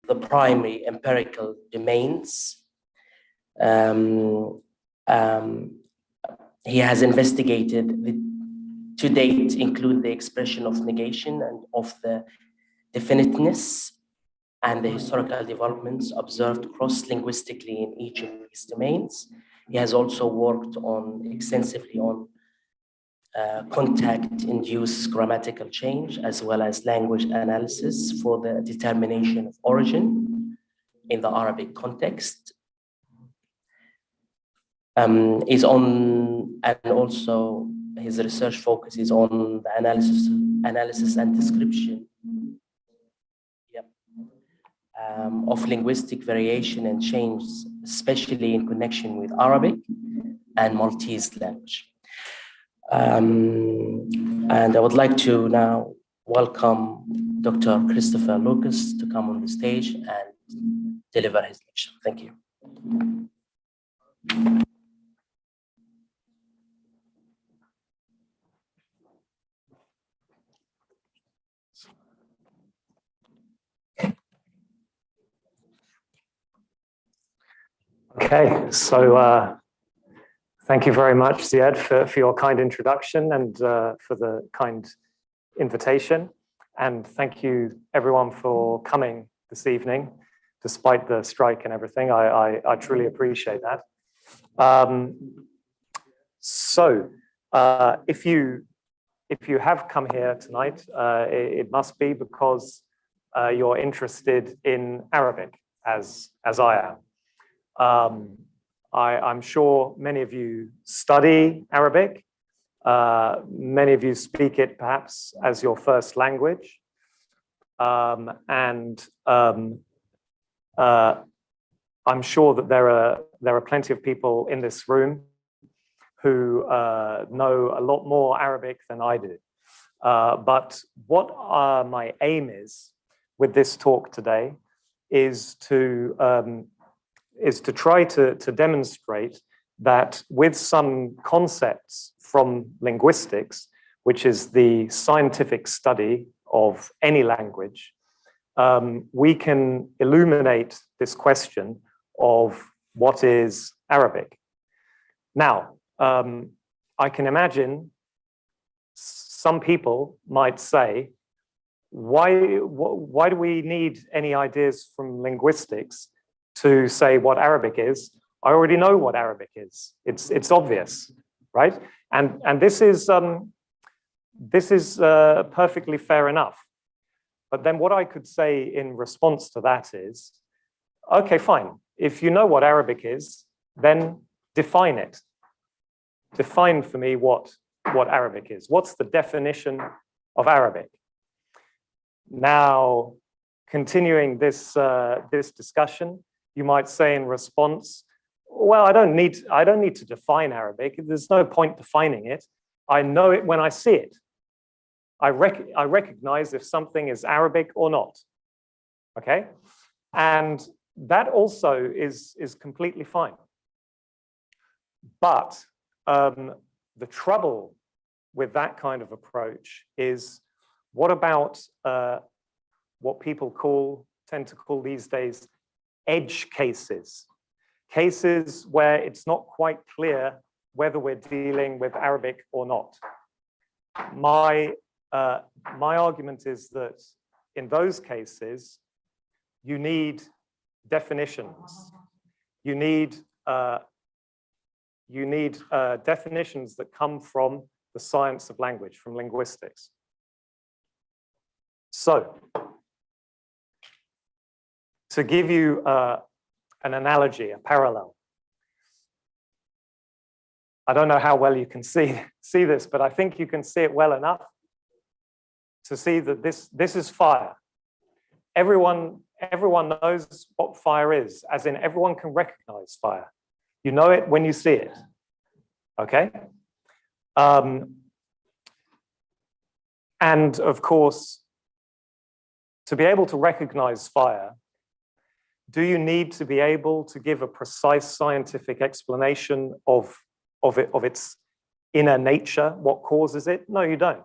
the primary empirical domains. He has investigated to date include the expression of negation and of the definiteness and the historical developments observed cross-linguistically in each of these domains. He has also worked extensively on contact-induced grammatical change, as well as language analysis for the determination of origin in the Arabic context. And also his research focuses on the analysis and description of linguistic variation and change, especially in connection with Arabic and Maltese language. And I would like to now welcome Dr. Christopher Lucas to come on the stage and deliver his lecture. Thank you. Okay, so thank you very much, Ziad, for your kind introduction and for the kind invitation. And thank you, everyone, for coming this evening, despite the strike and everything. I truly appreciate that. If you have come here tonight, it must be because you're interested in Arabic, as I am. I'm sure many of you study Arabic. Many of you speak it perhaps as your first language. I'm sure that there are plenty of people in this room who know a lot more Arabic than I do. But what my aim is with this talk today is to try to demonstrate that with some concepts from linguistics, which is the scientific study of any language, we can illuminate this question of what is Arabic. Now, I can imagine some people might say, why do we need any ideas from linguistics to say what Arabic is? I already know what Arabic is. It's obvious, right? And this is perfectly fair enough. But then what I could say in response to that is, okay, fine. If you know what Arabic is, then define it. Define for me what Arabic is. What's the definition of Arabic? Now, continuing this discussion, you might say in response, well, I don't need to define Arabic. There's no point defining it. I know it when I see it. I recognize if something is Arabic or not. Okay? And that also is completely fine. But the trouble with that kind of approach is, what about what people tend to call these days edge cases? Cases where it's not quite clear whether we're dealing with Arabic or not. My argument is that in those cases, you need definitions. You need definitions that come from the science of language, from linguistics. So, to give you an analogy, a parallel. I don't know how well you can see this, but I think you can see it well enough to see that this is fire. Everyone knows what fire is, as in everyone can recognize fire. You know it when you see it, okay? And of course, to be able to recognize fire, do you need to be able to give a precise scientific explanation of its inner nature, what causes it? No, you don't.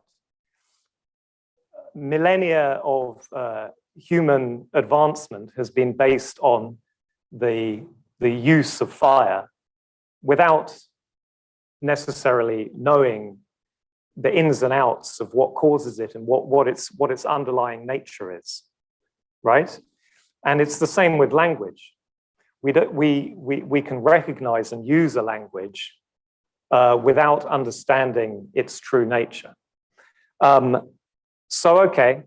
Millennia of human advancement has been based on the use of fire without necessarily knowing the ins and outs of what causes it and what its underlying nature is, right? And it's the same with language. We can recognize and use a language without understanding its true nature. So, okay,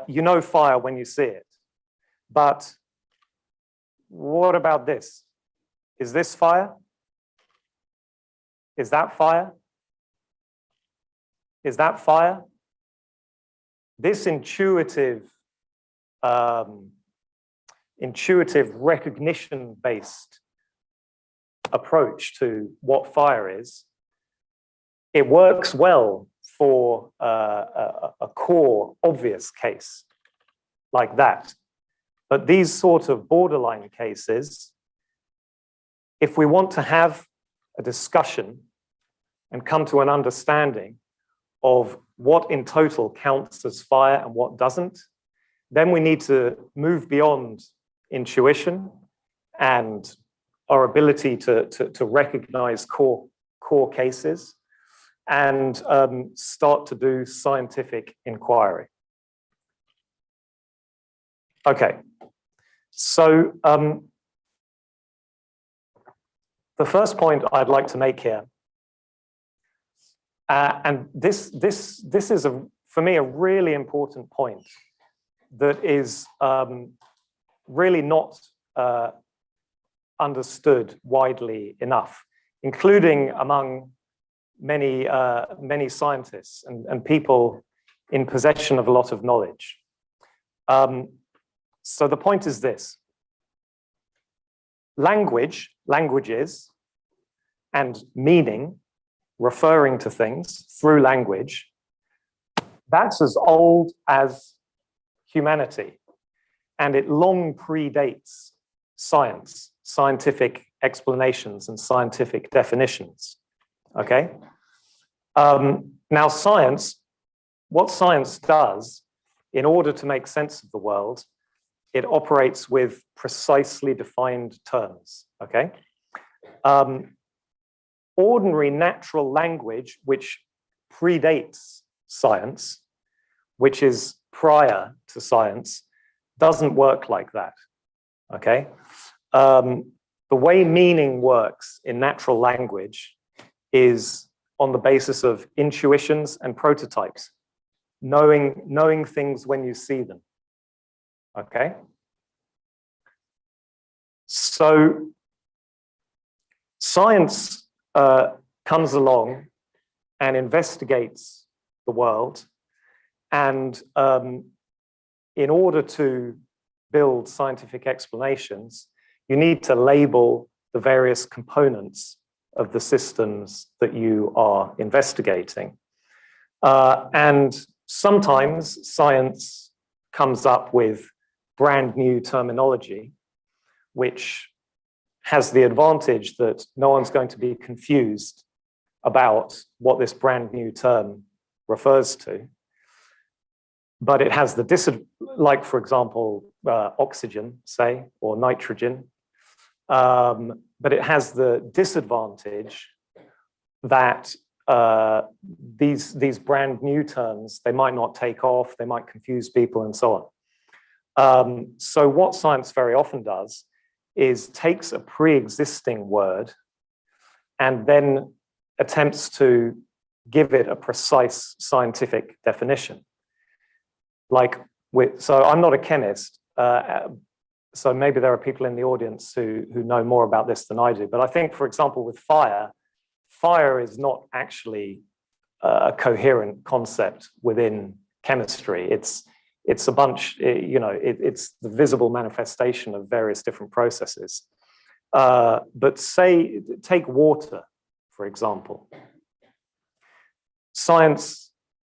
you know fire when you see it, but what about this? Is this fire? Is that fire? Is that fire? This intuitive recognition-based approach to what fire is, it works well for a core obvious case like that. But these sort of borderline cases, if we want to have a discussion and come to an understanding of what in total counts as fire and what doesn't, then we need to move beyond intuition and our ability to recognize core cases and start to do scientific inquiry. Okay, so the first point I'd like to make here, and this is for me a really important point that is really not understood widely enough, including among many scientists and people in possession of a lot of knowledge. So the point is this: languages, and meaning, referring to things through language, that's as old as humanity, and it long predates science, scientific explanations and scientific definitions, okay? Now what science does, in order to make sense of the world, it operates with precisely defined terms, okay? Ordinary natural language, which predates science, which is prior to science, doesn't work like that, okay? The way meaning works in natural language is on the basis of intuitions and prototypes, knowing things when you see them, okay? So science comes along and investigates the world, and in order to build scientific explanations, you need to label the various components of the systems that you are investigating. And sometimes science comes up with brand new terminology, which has the advantage that no one's going to be confused about what this brand new term refers to. But it has the like, for example, oxygen, say, or nitrogen. But it has the disadvantage that these brand new terms, they might not take off, they might confuse people and so on. So what science very often does is takes a pre-existing word and then attempts to give it a precise scientific definition. So I'm not a chemist, so maybe there are people in the audience who know more about this than I do. But I think, for example, with fire is not actually a coherent concept within chemistry. It's a bunch, it's the visible manifestation of various different processes. But take water, for example.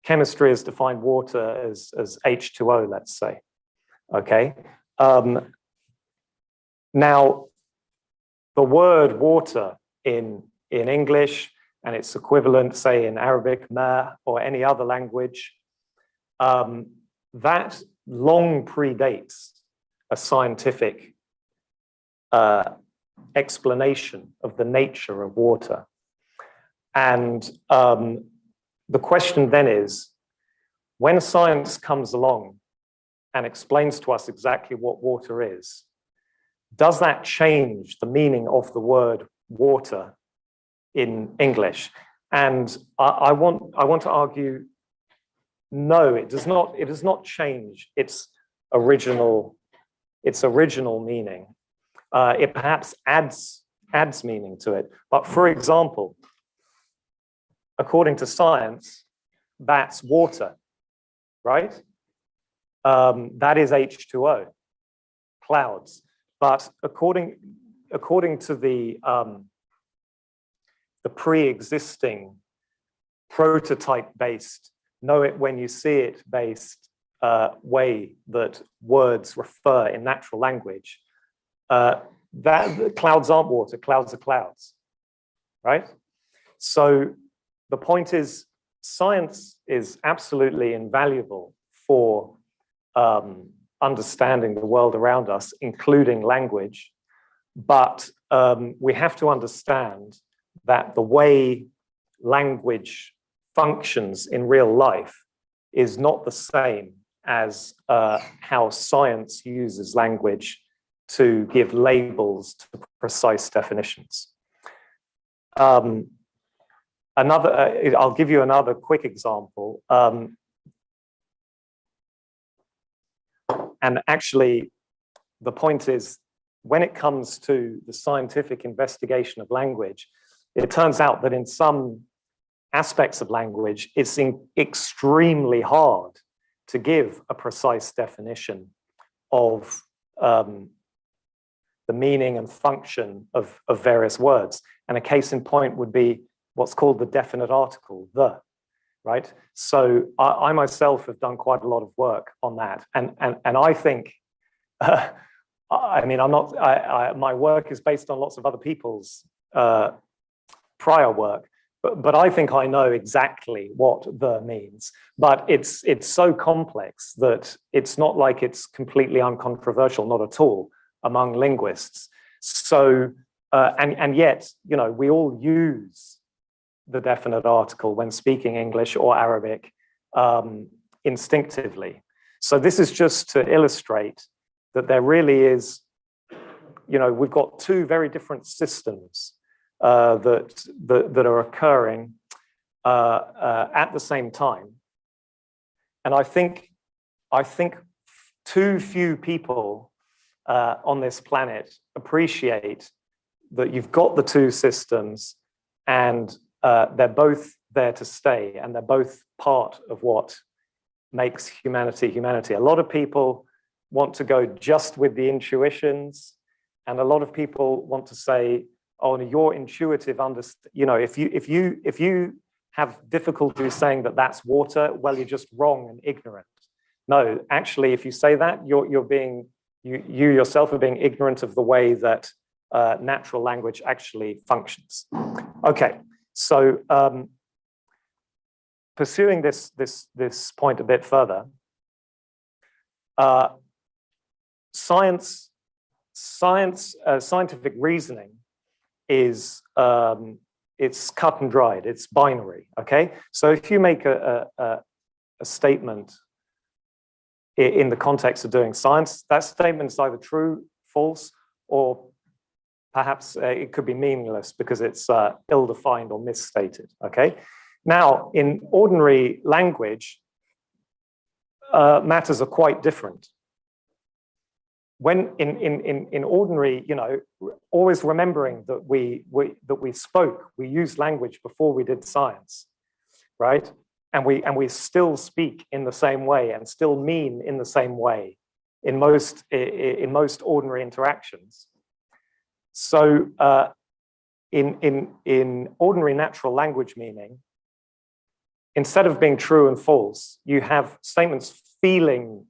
Chemistry has defined water as H2O, let's say, okay? Now, the word water in English and its equivalent, say in Arabic, ma, or any other language, that long predates a scientific explanation of the nature of water. And the question then is, when science comes along and explains to us exactly what water is, does that change the meaning of the word water in English? And I want to argue, no, it does not. It does not change its original meaning. It perhaps adds meaning to it. But for example, according to science, that's water, right? That is H2O, clouds. But according to the pre-existing prototype-based, know it when you see it based way that words refer in natural language, that clouds aren't water, clouds are clouds, right? So the point is, science is absolutely invaluable for understanding the world around us, including language. But we have to understand that the way language functions in real life is not the same as how science uses language to give labels to precise definitions. I'll give you another quick example. And actually, the point is, when it comes to the scientific investigation of language, it turns out that in some aspects of language, it's extremely hard to give a precise definition of the meaning and function of various words. And a case in point would be what's called the definite article, the, right? So I myself have done quite a lot of work on that. And I think, I mean, my work is based on lots of other people's prior work, but I think I know exactly what the means. But it's so complex that it's not like it's completely uncontroversial, not at all, among linguists. So, and yet, you know, we all use the definite article when speaking English or Arabic instinctively. So this is just to illustrate that there really is, you know, we've got two very different systems that are occurring at the same time. And I think too few people on this planet appreciate that you've got the two systems and they're both there to stay, and they're both part of what makes humanity humanity. A lot of people want to go just with the intuitions, and a lot of people want to say, oh, your intuitive understanding, you know, if you have difficulty saying that that's water, well, you're just wrong and ignorant. No, actually, if you say that, you're being, you yourself are being ignorant of the way that natural language actually functions. Okay, so pursuing this point a bit further, scientific reasoning is it's cut and dried, it's binary. Okay, so if you make a statement in the context of doing science, that statement is either true, false, or perhaps it could be meaningless because it's ill-defined or misstated. Okay, now in ordinary language, matters are quite different. When in ordinary, you know, always remembering that we used language before we did science, right? And we still speak in the same way and still mean in the same way in most ordinary interactions. So in ordinary natural language meaning, instead of being true and false, you have statements feeling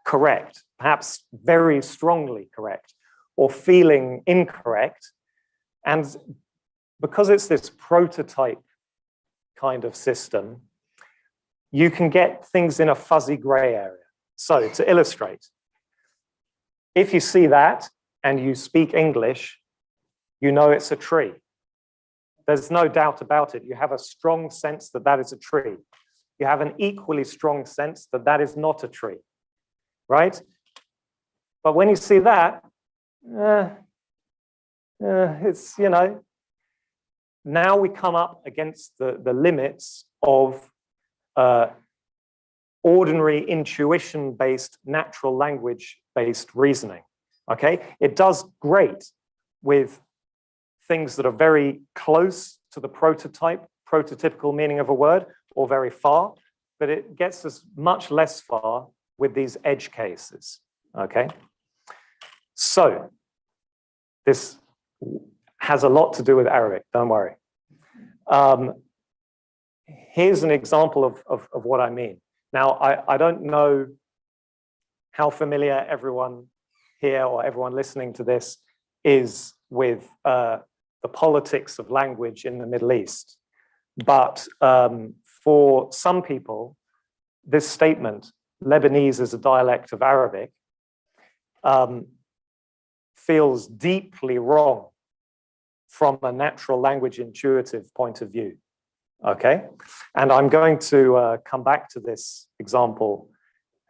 correct, perhaps very strongly correct, or feeling incorrect. And because it's this prototype kind of system, you can get things in a fuzzy gray area. So to illustrate, if you see that and you speak English, you know it's a tree. There's no doubt about it. You have a strong sense that that is a tree. You have an equally strong sense that that is not a tree, right? But when you see that, it's, you know, now we come up against the limits of ordinary intuition-based, natural language-based reasoning, okay? It does great with things that are very close to the prototypical meaning of a word, or very far, but it gets us much less far with these edge cases, okay? So this has a lot to do with Arabic, don't worry. Here's an example of what I mean. Now, I don't know how familiar everyone here or everyone listening to this is with the politics of language in the Middle East. But for some people, this statement, Lebanese is a dialect of Arabic, feels deeply wrong from a natural language intuitive point of view, okay? And I'm going to come back to this example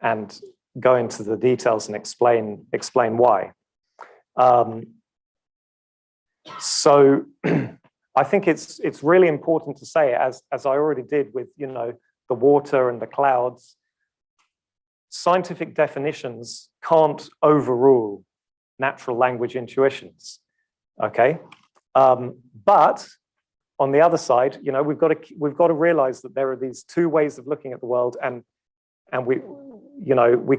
and go into the details and explain why. So I think it's really important to say, as I already did with, you know, the water and the clouds, scientific definitions can't overrule natural language intuitions, okay? But on the other side, you know, we've got to realize that there are these two ways of looking at the world, and we, you know, we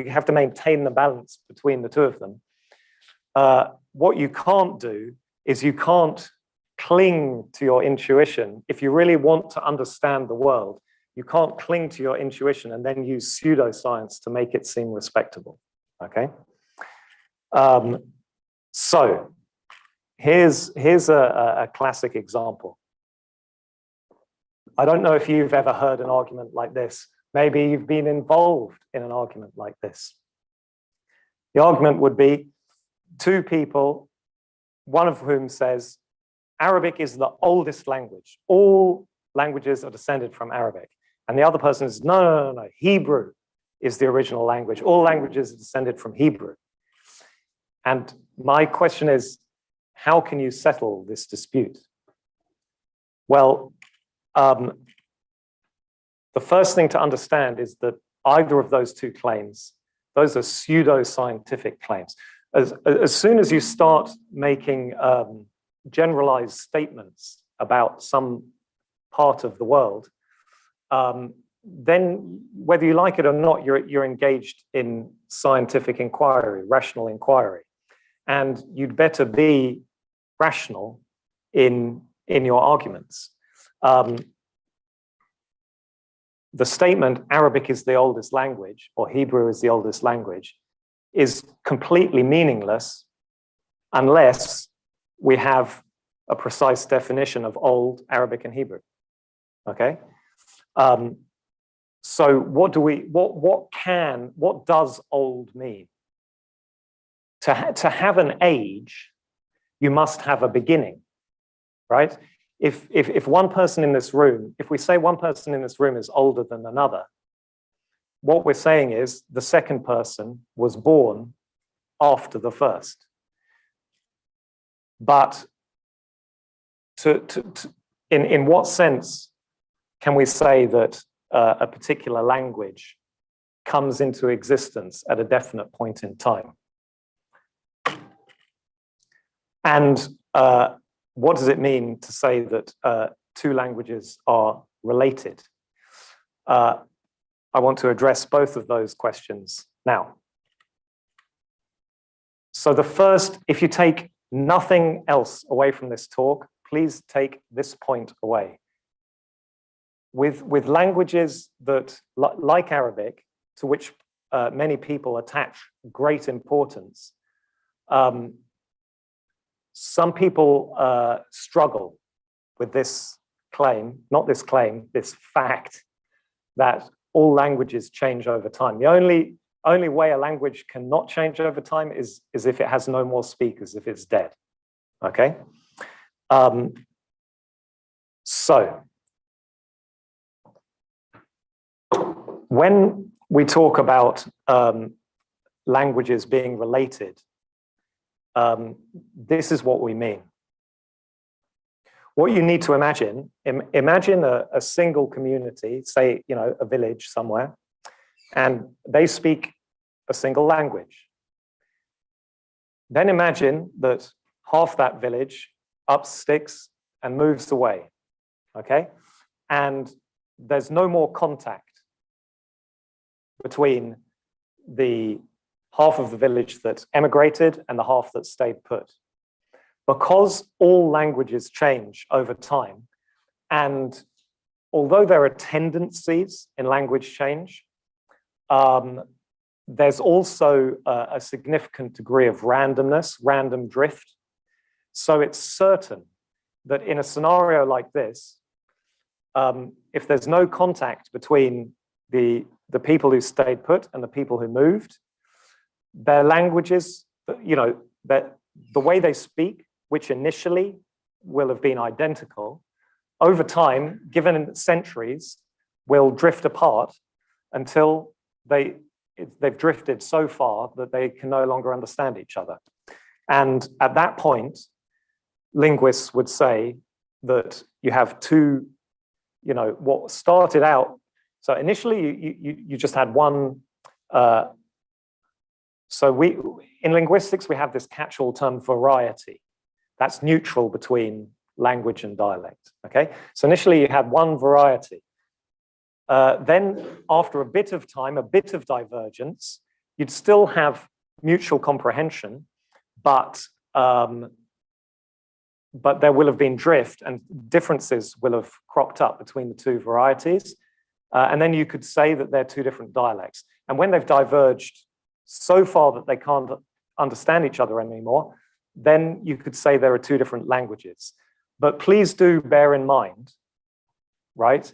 have to maintain the balance between the two of them. What you can't do is you can't cling to your intuition. If you really want to understand the world, you can't cling to your intuition and then use pseudoscience to make it seem respectable, okay? So here's a classic example. I don't know if you've ever heard an argument like this. Maybe you've been involved in an argument like this. The argument would be two people, one of whom says, Arabic is the oldest language. All languages are descended from Arabic. And the other person is, no, Hebrew is the original language. All languages are descended from Hebrew. And my question is, how can you settle this dispute? Well, the first thing to understand is that either of those two claims, those are pseudo-scientific claims. As soon as you start making generalized statements about some part of the world, then whether you like it or not, you're engaged in scientific inquiry, rational inquiry. And you'd better be rational in your arguments. The statement, Arabic is the oldest language, or Hebrew is the oldest language, is completely meaningless unless we have a precise definition of old, Arabic, and Hebrew, okay? So what does old mean? To have an age, you must have a beginning, right? If one person in this room, if we say one person in this room is older than another, what we're saying is the second person was born after the first. But in what sense can we say that a particular language comes into existence at a definite point in time? And what does it mean to say that two languages are related? I want to address both of those questions now. So the first, if you take nothing else away from this talk, please take this point away. With languages that, like Arabic, to which many people attach great importance, some people struggle with this claim, not this claim, this fact that all languages change over time. The only way a language cannot change over time is if it has no more speakers, if it's dead, okay? So when we talk about languages being related, this is what we mean. What you need to imagine, imagine a single community, say, a village somewhere, and they speak a single language. Then imagine that half that village up sticks and moves away, okay? And there's no more contact between the half of the village that emigrated and the half that stayed put. Because all languages change over time, and although there are tendencies in language change, there's also a significant degree of randomness, random drift. So it's certain that in a scenario like this, if there's no contact between the people who stayed put and the people who moved, their languages, the way they speak, which initially will have been identical, over time, given centuries, will drift apart until they've drifted so far that they can no longer understand each other. And at that point, linguists would say that you have two, what started out, so initially you just had one, in linguistics, we have this catch-all term variety. That's neutral between language and dialect, okay? So initially you had one variety. Then after a bit of time, a bit of divergence, you'd still have mutual comprehension, but there will have been drift and differences will have cropped up between the two varieties. And then you could say that they're two different dialects. And when they've diverged so far that they can't understand each other anymore, then you could say there are two different languages. But please do bear in mind, right,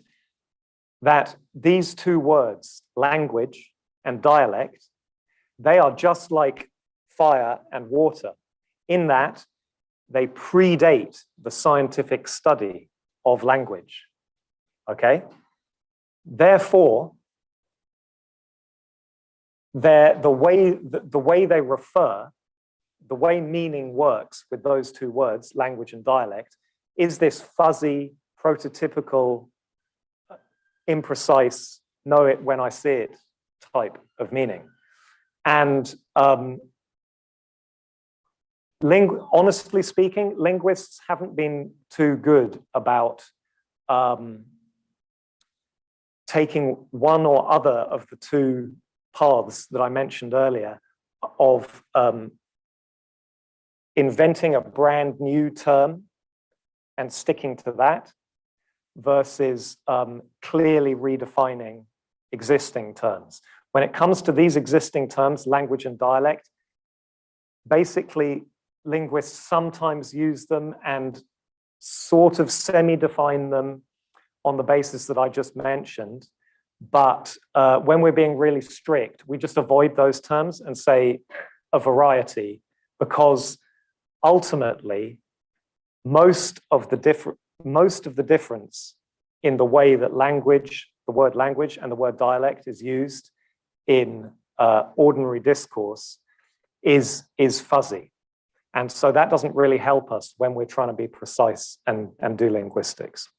that these two words, language and dialect, they are just like fire and water in that they predate the scientific study of language, okay? Therefore, the way they refer, the way meaning works with those two words, language and dialect, is this fuzzy, prototypical, imprecise, know it when I see it type of meaning. And honestly speaking, linguists haven't been too good about taking one or other of the two paths that I mentioned earlier of inventing a brand new term and sticking to that versus clearly redefining existing terms. When it comes to these existing terms, language and dialect, basically linguists sometimes use them and sort of semi-define them on the basis that I just mentioned. But when we're being really strict, we just avoid those terms and say a variety, because ultimately, most of the difference in the way that language, the word language and the word dialect is used in ordinary discourse is fuzzy. And so that doesn't really help us when we're trying to be precise and do linguistics.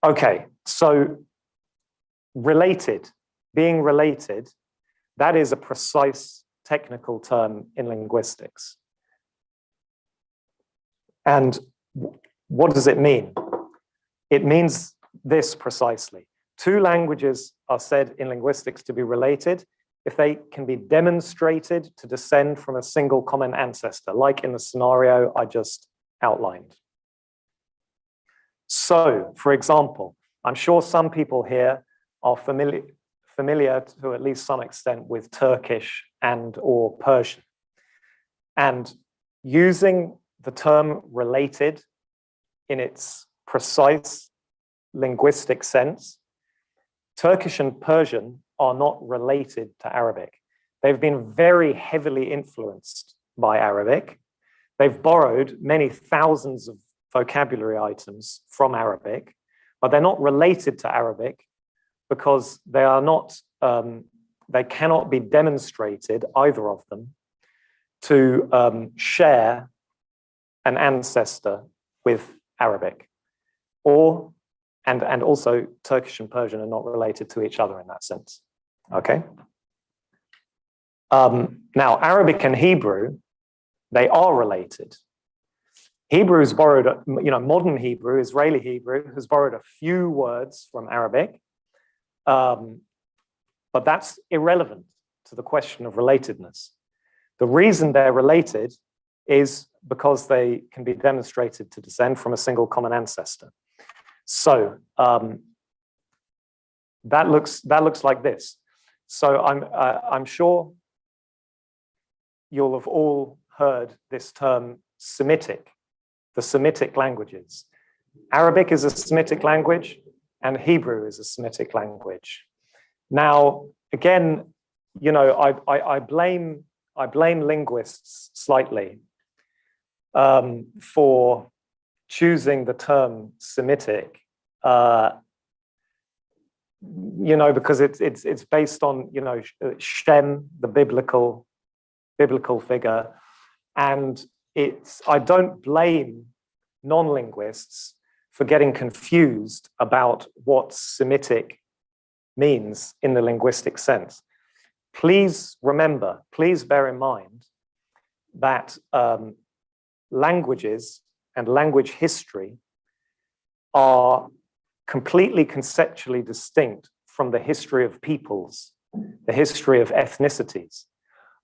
Okay, so related, being related, that is a precise technical term in linguistics. And what does it mean? It means this precisely. Two languages are said in linguistics to be related if they can be demonstrated to descend from a single common ancestor, like in the scenario I just outlined. So, for example, I'm sure some people here are familiar to at least some extent with Turkish and or Persian. And using the term related in its precise linguistic sense, Turkish and Persian are not related to Arabic. They've been very heavily influenced by Arabic. They've borrowed many thousands of vocabulary items from Arabic, but they're not related to Arabic because they are not, they cannot be demonstrated, either of them, to share an ancestor with Arabic. And also Turkish and Persian are not related to each other in that sense, okay? Now, Arabic and Hebrew, they are related. Hebrew has borrowed, modern Hebrew, Israeli Hebrew, has borrowed a few words from Arabic, but that's irrelevant to the question of relatedness. The reason they're related is because they can be demonstrated to descend from a single common ancestor. So that looks like this. So I'm sure you'll have all heard this term Semitic, the Semitic languages. Arabic is a Semitic language and Hebrew is a Semitic language. Now, again, I blame linguists slightly for choosing the term Semitic, because it's based on, Shem, the biblical figure. And I don't blame non-linguists for getting confused about what Semitic means in the linguistic sense. Please remember, please bear in mind that languages and language history are completely conceptually distinct from the history of peoples, the history of ethnicities.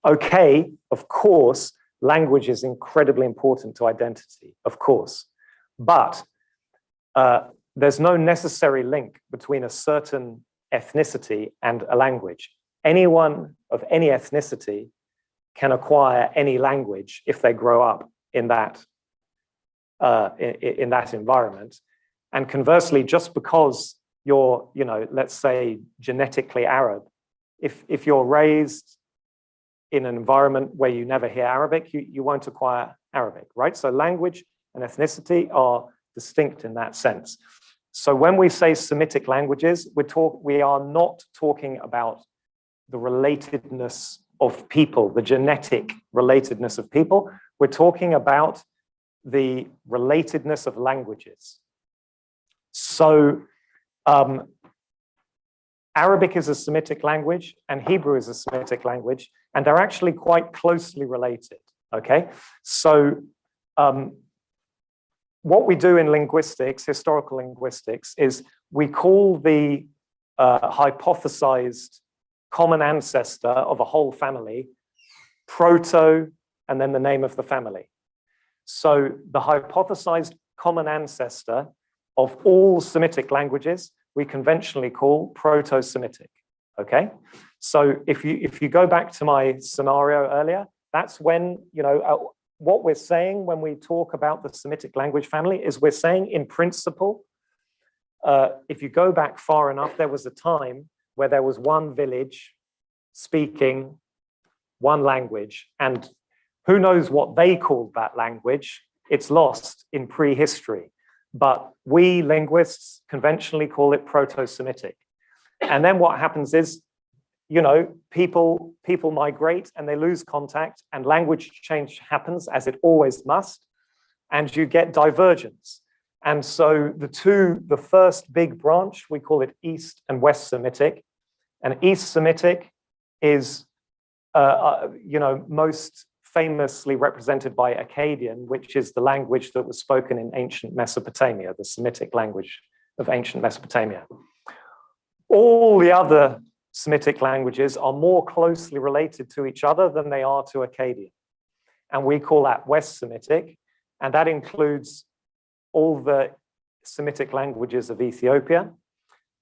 Okay, of course, language is incredibly important to identity, of course, but there's no necessary link between a certain ethnicity and a language. Anyone of any ethnicity can acquire any language if they grow up in that environment. And conversely, just because you're, let's say genetically Arab, if you're raised in an environment where you never hear Arabic, you won't acquire Arabic, right? So language and ethnicity are distinct in that sense. So when we say Semitic languages, we are not talking about the relatedness of people, the genetic relatedness of people. We're talking about the relatedness of languages. So Arabic is a Semitic language and Hebrew is a Semitic language, and they're actually quite closely related, okay? So what we do in linguistics, historical linguistics, is we call the hypothesized common ancestor of a whole family proto, and then the name of the family. So the hypothesized common ancestor of all Semitic languages, we conventionally call Proto-Semitic, okay? So if you go back to my scenario earlier, that's when, what we're saying when we talk about the Semitic language family is we're saying in principle, if you go back far enough, there was a time where there was one village speaking one language, and who knows what they called that language. It's lost in prehistory. But we linguists conventionally call it Proto-Semitic. And then what happens is, people migrate and they lose contact, and language change happens, as it always must, and you get divergence. And so the first big branch, we call it East and West Semitic. And East Semitic is, most famously represented by Akkadian, which is the language that was spoken in ancient Mesopotamia, the Semitic language of ancient Mesopotamia. All the other Semitic languages are more closely related to each other than they are to Akkadian. And we call that West Semitic, and that includes all the Semitic languages of Ethiopia,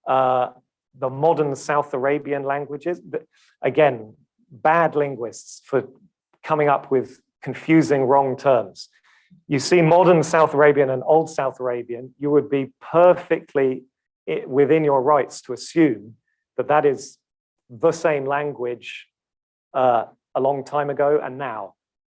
the modern South Arabian languages. Again, bad linguists for coming up with confusing wrong terms. You see modern South Arabian and old South Arabian, you would be perfectly within your rights to assume that that is the same language a long time ago and now,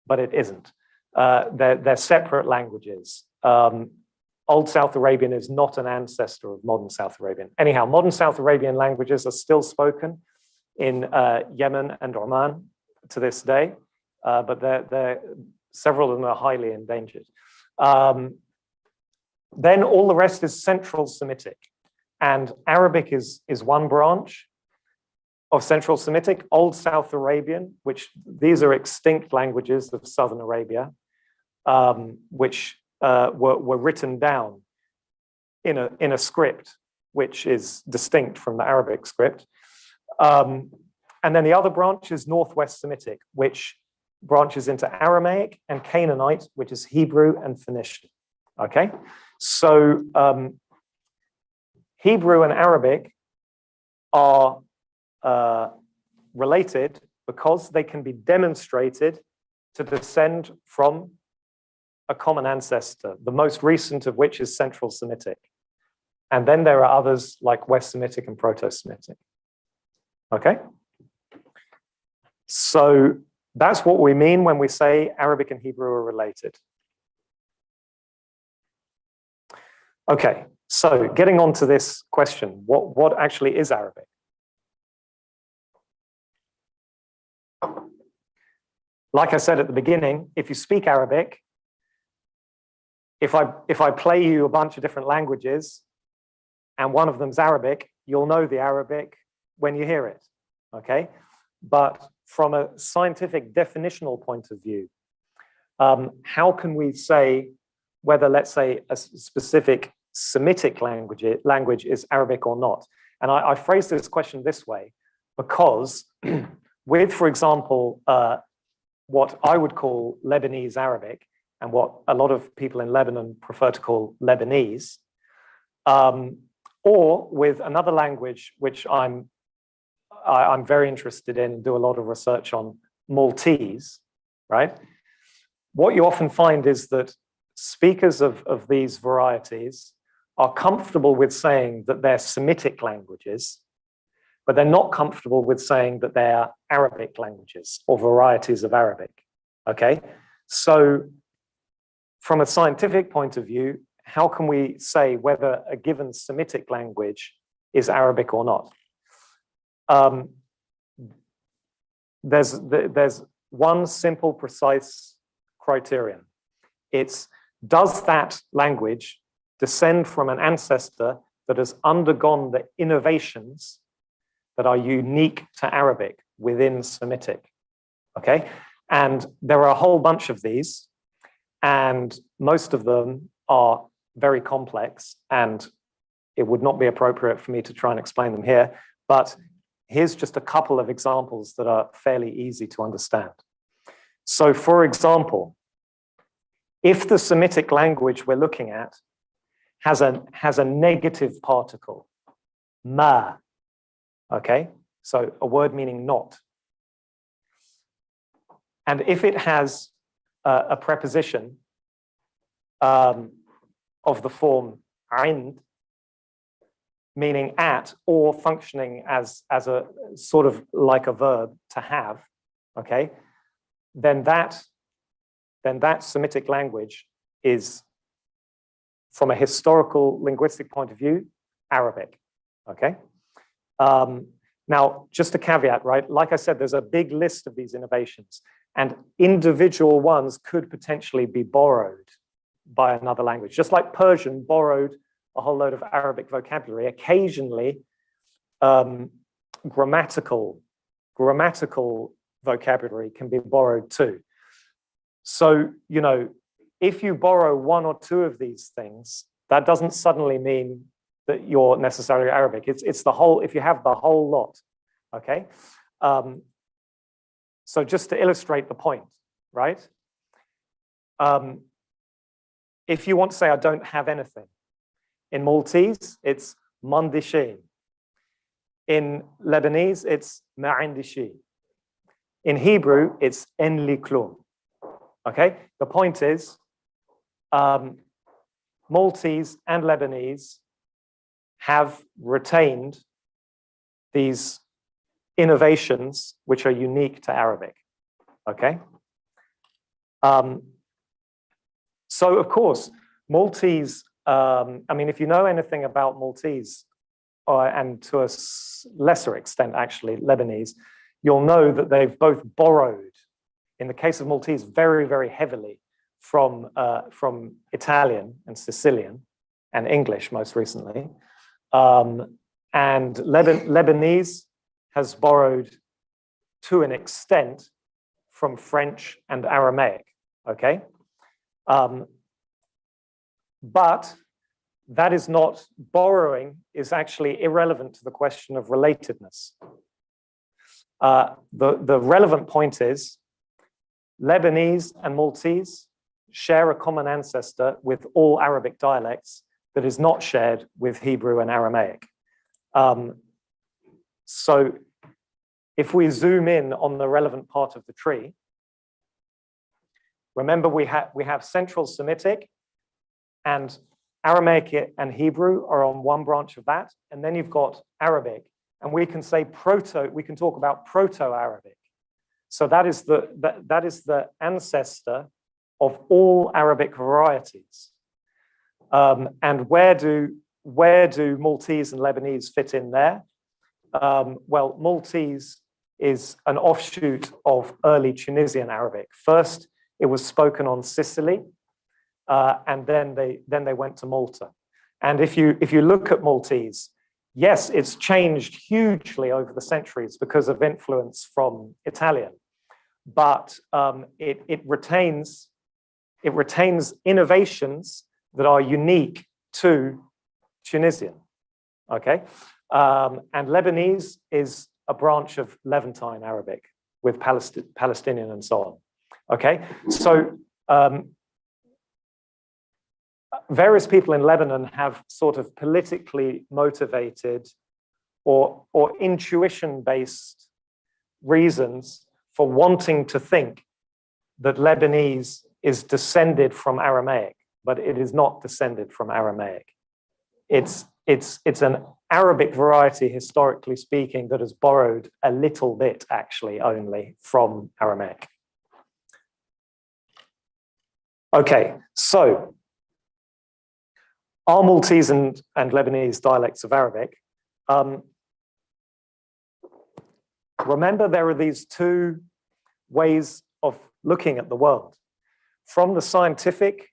but it isn't. They're separate languages. Old South Arabian is not an ancestor of modern South Arabian. Anyhow, modern South Arabian languages are still spoken in Yemen and Oman to this day, but several of them are highly endangered. Then all the rest is Central Semitic, and Arabic is one branch of Central Semitic. Old South Arabian, which these are extinct languages of Southern Arabia, which were written down in a script which is distinct from the Arabic script. And then the other branch is Northwest Semitic, which branches into Aramaic and Canaanite, which is Hebrew and Phoenician. Okay, so Hebrew and Arabic are related because they can be demonstrated to descend from a common ancestor, the most recent of which is Central Semitic. And then there are others like West Semitic and Proto-Semitic. Okay? So that's what we mean when we say Arabic and Hebrew are related. Okay, so getting on to this question, what actually is Arabic? Like I said at the beginning, if you speak Arabic, if I play you a bunch of different languages and one of them's Arabic, you'll know the Arabic when you hear it, okay? But from a scientific definitional point of view, how can we say whether, let's say, a specific Semitic language is Arabic or not? And I phrase this question this way because with, for example, what I would call Lebanese Arabic, and what a lot of people in Lebanon prefer to call Lebanese, or with another language which I'm very interested in, do a lot of research on, Maltese, right? What you often find is that speakers of these varieties are comfortable with saying that they're Semitic languages, but they're not comfortable with saying that they're Arabic languages or varieties of Arabic, okay? So from a scientific point of view, how can we say whether a given Semitic language is Arabic or not? There's one simple, precise criterion. It's, does that language descend from an ancestor that has undergone the innovations that are unique to Arabic within Semitic, okay? And there are a whole bunch of these, and most of them are very complex, and it would not be appropriate for me to try and explain them here, but here's just a couple of examples that are fairly easy to understand. So for example, if the Semitic language we're looking at has a negative particle, ma, okay? So a word meaning not. And if it has a preposition of the form aind, meaning at or functioning as a sort of like a verb to have, okay, then that Semitic language is, from a historical linguistic point of view, Arabic, okay? Now, just a caveat, right? Like I said, there's a big list of these innovations, and individual ones could potentially be borrowed by another language. Just like Persian borrowed a whole load of Arabic vocabulary, occasionally grammatical vocabulary can be borrowed too. So, you know, if you borrow one or two of these things, that doesn't suddenly mean that you're necessarily Arabic. It's the whole, if you have the whole lot, okay? So just to illustrate the point, right? If you want to say, I don't have anything, in Maltese, it's mandishin. In Lebanese, it's ma'indishi. In Hebrew, it's en liklum. Okay, the point is, Maltese and Lebanese have retained these innovations which are unique to Arabic, okay? So of course, Maltese, I mean, if you know anything about Maltese, and to a lesser extent, actually, Lebanese, you'll know that they've both borrowed, in the case of Maltese, very, very heavily from Italian and Sicilian and English most recently. And Lebanese has borrowed to an extent from French and Aramaic, okay? But that is not, borrowing is actually irrelevant to the question of relatedness. The relevant point is Lebanese and Maltese share a common ancestor with all Arabic dialects that is not shared with Hebrew and Aramaic. So if we zoom in on the relevant part of the tree, remember we have Central Semitic, and Aramaic and Hebrew are on one branch of that, and then you've got Arabic, and we can say we can talk about Proto-Arabic. So that is the ancestor of all Arabic varieties. And where do Maltese and Lebanese fit in there? Well, Maltese is an offshoot of early Tunisian Arabic. First, it was spoken on Sicily, and then they went to Malta. And if you look at Maltese, yes, it's changed hugely over the centuries because of influence from Italian, but it retains innovations that are unique to Tunisian. Okay, and Lebanese is a branch of Levantine Arabic with Palestinian and so on. Okay, so various people in Lebanon have sort of politically motivated or intuition-based reasons for wanting to think that Lebanese is descended from Aramaic, but it is not descended from Aramaic. It's an Arabic variety, historically speaking, that has borrowed a little bit, actually, only from Aramaic. Okay, so are Maltese and Lebanese dialects of Arabic? Remember, there are these two ways of looking at the world. From the scientific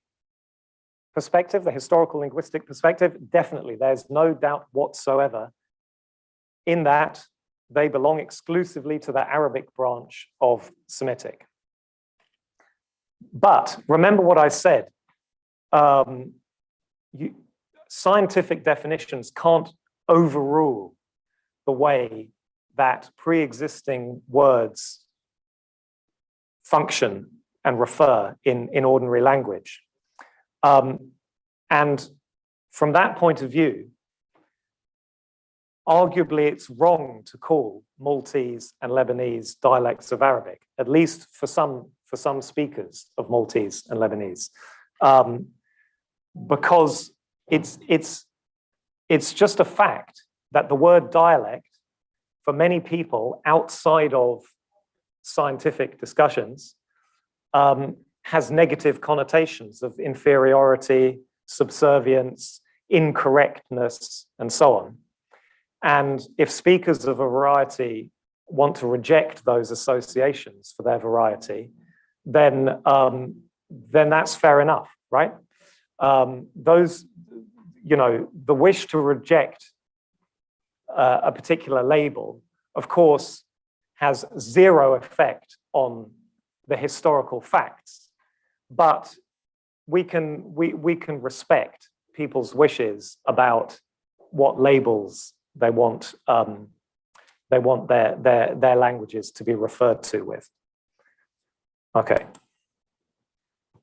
perspective, the historical linguistic perspective, definitely, there's no doubt whatsoever in that they belong exclusively to the Arabic branch of Semitic. But remember what I said, scientific definitions can't overrule the way that pre-existing words function and refer in ordinary language. And from that point of view, arguably it's wrong to call Maltese and Lebanese dialects of Arabic, at least for some speakers of Maltese and Lebanese, because it's just a fact that the word dialect, for many people outside of scientific discussions, has negative connotations of inferiority, subservience, incorrectness, and so on. And if speakers of a variety want to reject those associations for their variety, then that's fair enough, right? The wish to reject a particular label, of course, has zero effect on the historical facts, but we can respect people's wishes about what labels they want their languages to be referred to with. Okay,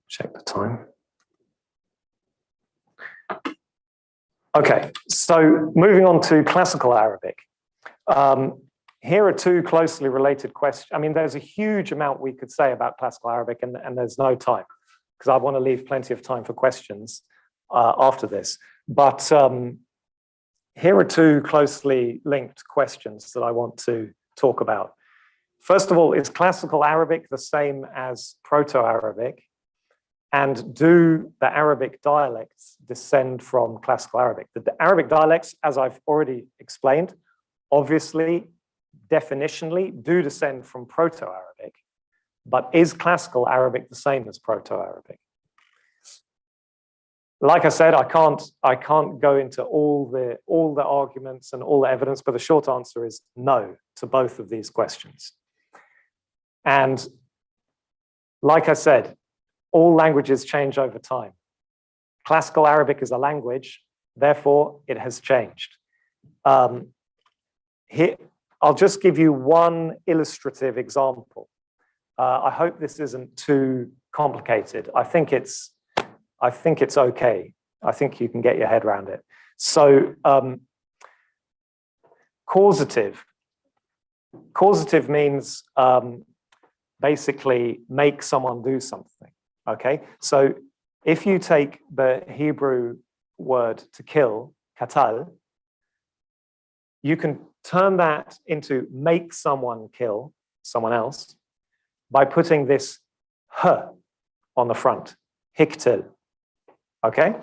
check the time. Okay, so moving on to classical Arabic. Here are two closely related questions. I mean, there's a huge amount we could say about classical Arabic, and there's no time, because I want to leave plenty of time for questions after this. But here are two closely linked questions that I want to talk about. First of all, is classical Arabic the same as Proto-Arabic? And do the Arabic dialects descend from classical Arabic? The Arabic dialects, as I've already explained, obviously, definitionally, do descend from Proto-Arabic, but is classical Arabic the same as Proto-Arabic? Like I said, I can't go into all the arguments and all the evidence, but the short answer is no to both of these questions. And like I said, all languages change over time. Classical Arabic is a language, therefore it has changed. Here, I'll just give you one illustrative example. I hope this isn't too complicated. I think it's okay. I think you can get your head around it. So causative. Causative means basically make someone do something. Okay, so if you take the Hebrew word to kill, katal, you can turn that into make someone kill someone else by putting this h on the front, hiktil. Okay,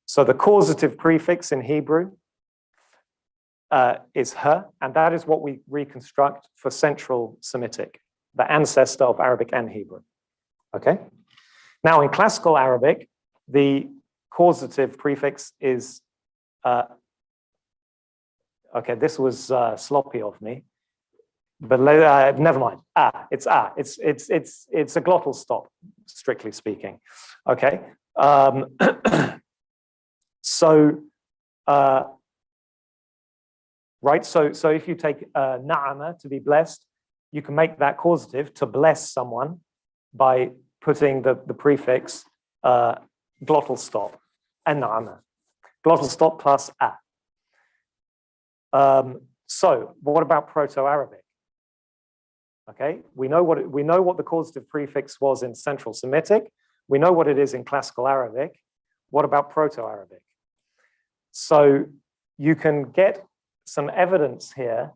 so the causative prefix in Hebrew is h, and that is what we reconstruct for Central Semitic, the ancestor of Arabic and Hebrew. Okay. Now, in classical Arabic, the causative prefix is, okay, this was sloppy of me, but never mind. It's It's a glottal stop, strictly speaking. Okay. Right, so if you take na'ama, to be blessed, you can make that causative to bless someone by putting the prefix glottal stop, an'ama. Glottal stop plus a. So what about Proto-Arabic? Okay, we know what the causative prefix was in Central Semitic. We know what it is in Classical Arabic. What about Proto-Arabic? So you can get some evidence here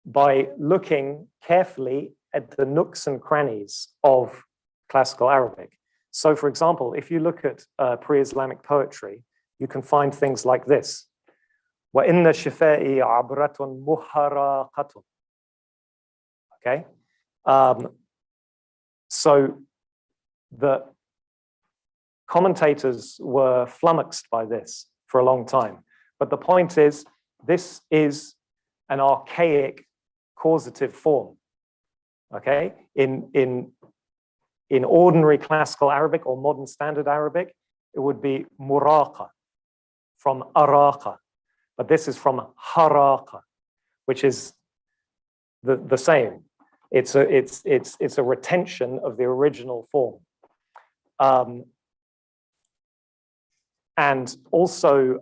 by looking carefully at the nooks and crannies of Classical Arabic. So for example, if you look at pre-Islamic poetry, you can find things like this. وَإِنَّ الشِّفَاءِ عَبْرَةٌ مُحَرَّقَةٌ. Okay? So the commentators were flummoxed by this for a long time. But the point is, this is an archaic causative form. Okay? In ordinary Classical Arabic or modern Standard Arabic, it would be muraqa, from araqa. But this is from haraqa, which is the same. It's a retention of the original form. And also,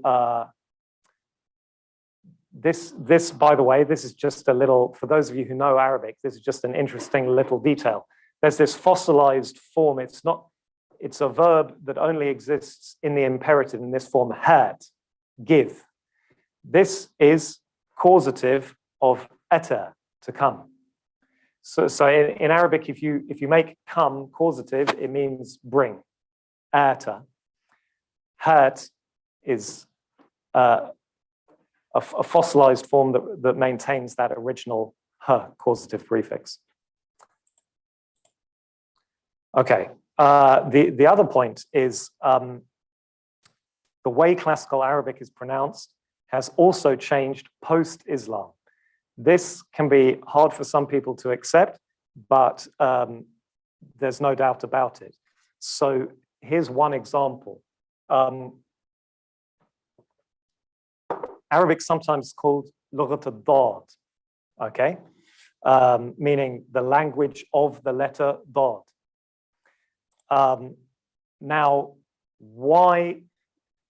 this, by the way, this is just a little, for those of you who know Arabic, this is just an interesting little detail. There's this fossilized form. It's a verb that only exists in the imperative in this form, hat, give. This is causative of ata, to come. So in Arabic, if you make come causative, it means bring, ata. Hat is a fossilized form that maintains that original h causative prefix. Okay, the other point is the way Classical Arabic is pronounced has also changed post-Islam. This can be hard for some people to accept, but there's no doubt about it. So here's one example. Arabic sometimes called lughat al-dad, okay? Meaning the language of the letter dad. Now, why,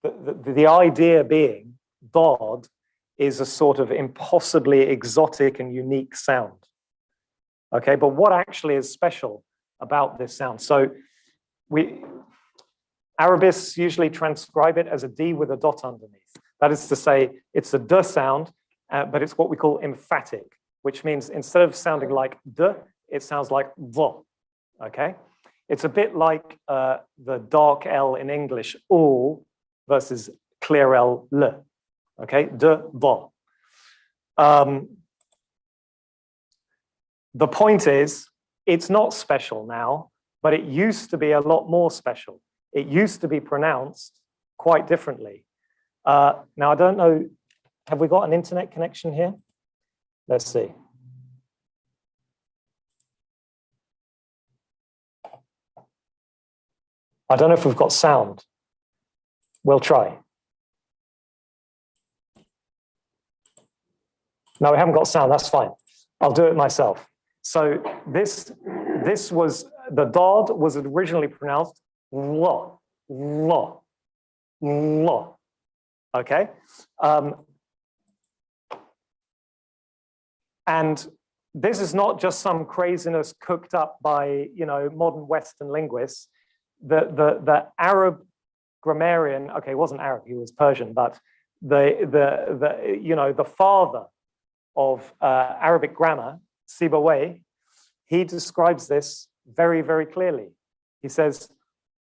the idea being dad is a sort of impossibly exotic and unique sound. Okay, but what actually is special about this sound? So Arabists usually transcribe it as a D with a dot underneath. That is to say, it's a d sound, but it's what we call emphatic, which means instead of sounding like d, it sounds like v. Okay? It's a bit like the dark L in English, all, versus clear L, l. Okay? D, v. The point is, it's not special now, but it used to be a lot more special. It used to be pronounced quite differently. Now, I don't know, have we got an internet connection here? Let's see. I don't know if we've got sound. We'll try. No, we haven't got sound, that's fine. I'll do it myself. So this was, the dod was originally pronounced lo, lo, lo, okay? And this is not just some craziness cooked up by, you know, modern Western linguists. The Arab grammarian, okay, he wasn't Arab, he was Persian, but the father of Arabic grammar, Sibawayh, he describes this very, very clearly. He says,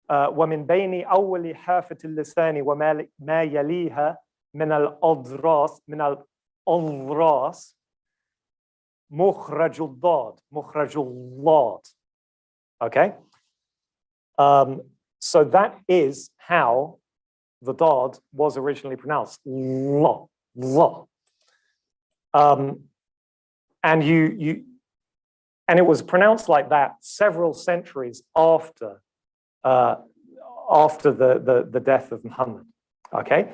وَمِن بَيْنِ أَوَّلِ حَافَةِ اللِّسَانِ وَمَا يَلِيهَا مِنَ الْأَضْرَاسِ مُخْرَجُ الضَّادِ مُخْرَجُ اللَّادِ. Okay? So that is how the dod was originally pronounced, lo, lo. And it was pronounced like that several centuries after the death of Muhammad. Okay,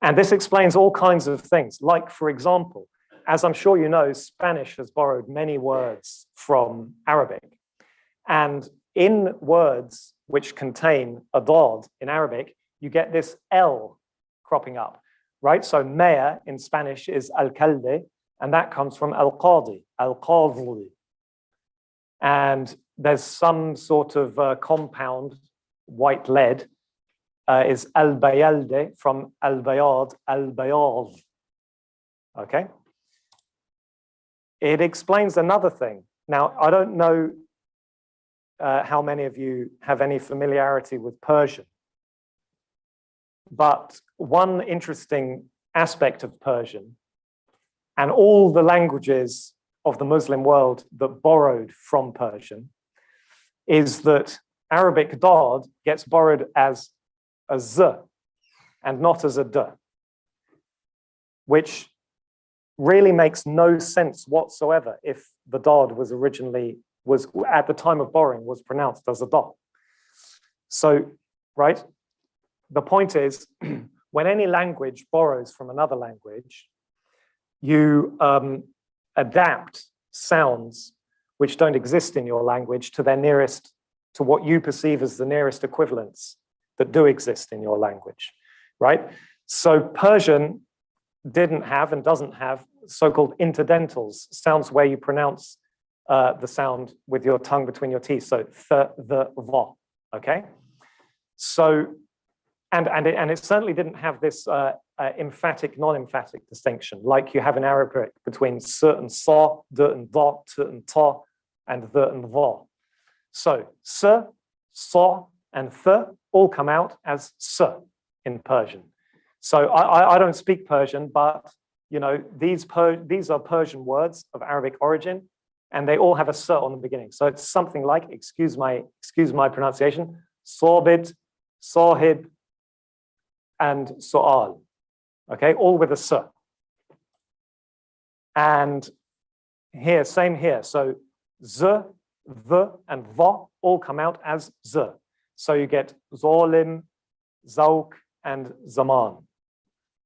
and this explains all kinds of things. Like, for example, as I'm sure you know, Spanish has borrowed many words from Arabic, and in words which contain a dod in Arabic, you get this L cropping up, right? So mayor in Spanish is alcalde, and that comes from al-qadi, al-qadhi. And there's some sort of compound, white lead, is al-bayalde from al-bayad, al-bayad. Okay? It explains another thing. Now, I don't know how many of you have any familiarity with Persian, but one interesting aspect of Persian and all the languages of the Muslim world that borrowed from Persian is that Arabic dod gets borrowed as a z and not as a d, which really makes no sense whatsoever if the dod was at the time of borrowing was pronounced as a dot. So, right, the point is, when any language borrows from another language, you adapt sounds which don't exist in your language to what you perceive as the nearest equivalents that do exist in your language, right? So Persian didn't have and doesn't have so-called interdentals, sounds where you pronounce the sound with your tongue between your teeth, so th, the, va, okay? So, and it certainly didn't have this emphatic, non-emphatic distinction, like you have in Arabic between s and sa, d and da, t and ta, and the and va. So, s, sa, and th all come out as s in Persian. So I don't speak Persian, but you know, these are Persian words of Arabic origin, and they all have a s on the beginning. So it's something like, excuse my pronunciation, sorbit, sahib, and so'al. Okay, all with a s. And here, same here. So z, the, and va all come out as z. So you get zolim, zawk, and zaman.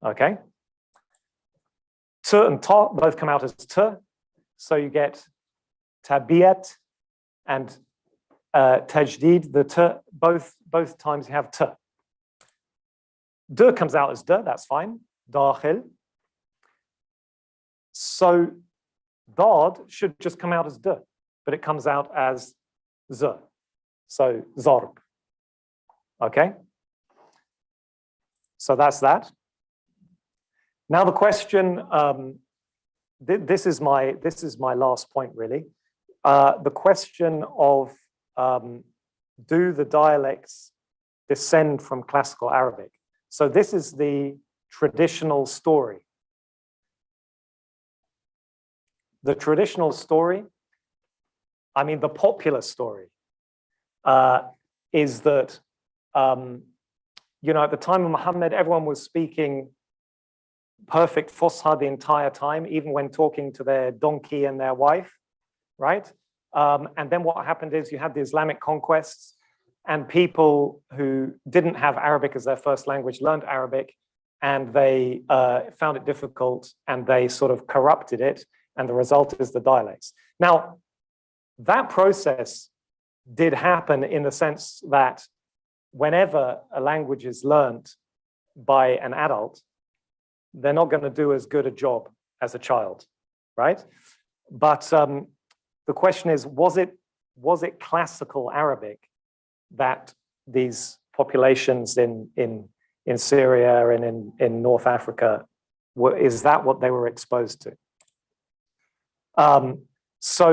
Okay. T and ta both come out as t. So you get tabiat and tajdid. The t, both times you have t. D comes out as d, that's fine. Dakhil. So dad should just come out as d, but it comes out as z. So zarb. Okay. So that's that. Now the question, this is my last point really. The question of do the dialects descend from classical Arabic? So this is the traditional story. The traditional story, I mean the popular story, is that you know, at the time of Muhammad, everyone was speaking perfect Fusha the entire time, even when talking to their donkey and their wife, right? And then what happened is you had the Islamic conquests, and people who didn't have Arabic as their first language learned Arabic, and they found it difficult, and they sort of corrupted it, and the result is the dialects. Now, that process did happen in the sense that whenever a language is learned by an adult, they're not going to do as good a job as a child, right? But the question is, was it classical Arabic that these populations in Syria and in North Africa is that what they were exposed to? So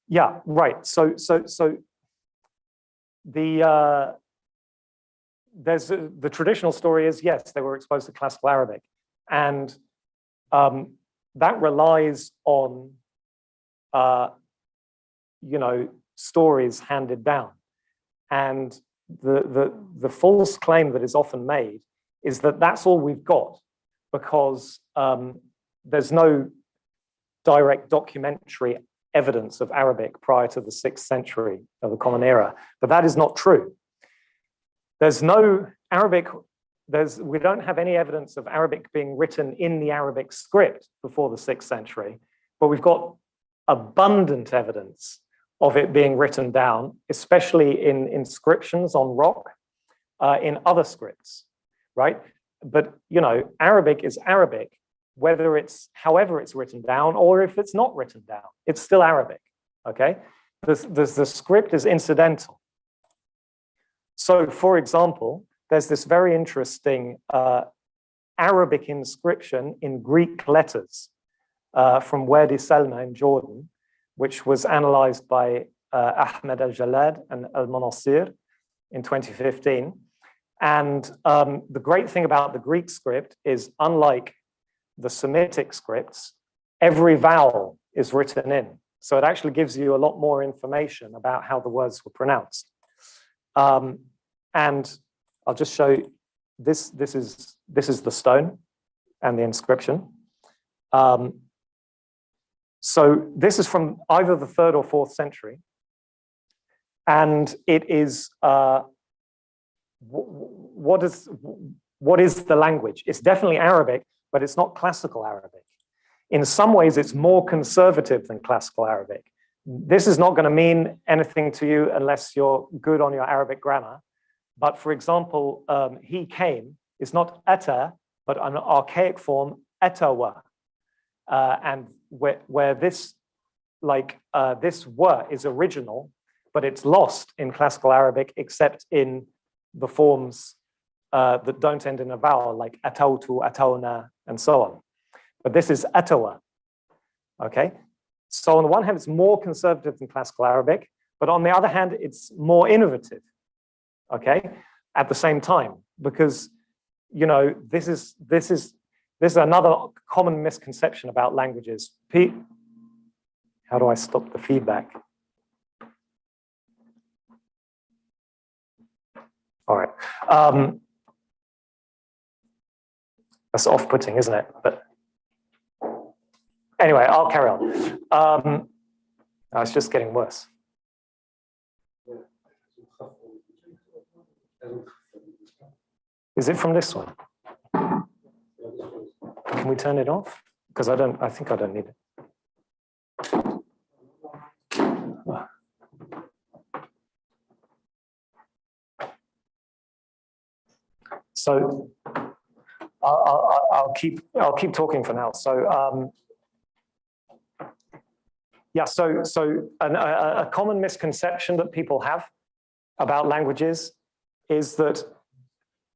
yeah, right. So the traditional story is, yes, they were exposed to classical Arabic, and that relies on you know, stories handed down. And the false claim that is often made is that that's all we've got, because there's no direct documentary evidence of Arabic prior to the 6th century of the Common Era. But that is not true. There's no Arabic, we don't have any evidence of Arabic being written in the Arabic script before the 6th century, but we've got abundant evidence of it being written down, especially in inscriptions on rock, in other scripts, right? But, you know, Arabic is Arabic, whether it's, however it's written down, or if it's not written down, it's still Arabic, okay? The script is incidental. So, for example, there's this very interesting Arabic inscription in Greek letters from Wadi Salma in Jordan, which was analyzed by Ahmed Al-Jalad and Al-Monasir in 2015. And the great thing about the Greek script is, unlike the Semitic scripts, every vowel is written in. So it actually gives you a lot more information about how the words were pronounced. And I'll just show you, this is the stone and the inscription. So this is from either the 3rd or 4th century. And it is, what is the language? It's definitely Arabic, but it's not classical Arabic. In some ways, it's more conservative than classical Arabic. This is not going to mean anything to you unless you're good on your Arabic grammar. But for example, he came is not ata, but an archaic form, atawa. And where this, this wa is original, but it's lost in classical Arabic, except in the forms that don't end in a vowel, like atautu, atauna, and so on. But this is atawa, okay? So on the one hand, it's more conservative than classical Arabic, but on the other hand, it's more innovative, okay? At the same time, because, you know, this is another common misconception about languages. How do I stop the feedback? All right. That's off-putting, isn't it? But anyway, I'll carry on. It's just getting worse. Is it from this one? Can we turn it off? Because I think I don't need it. So I'll keep talking for now. So yeah, so a common misconception that people have about languages is that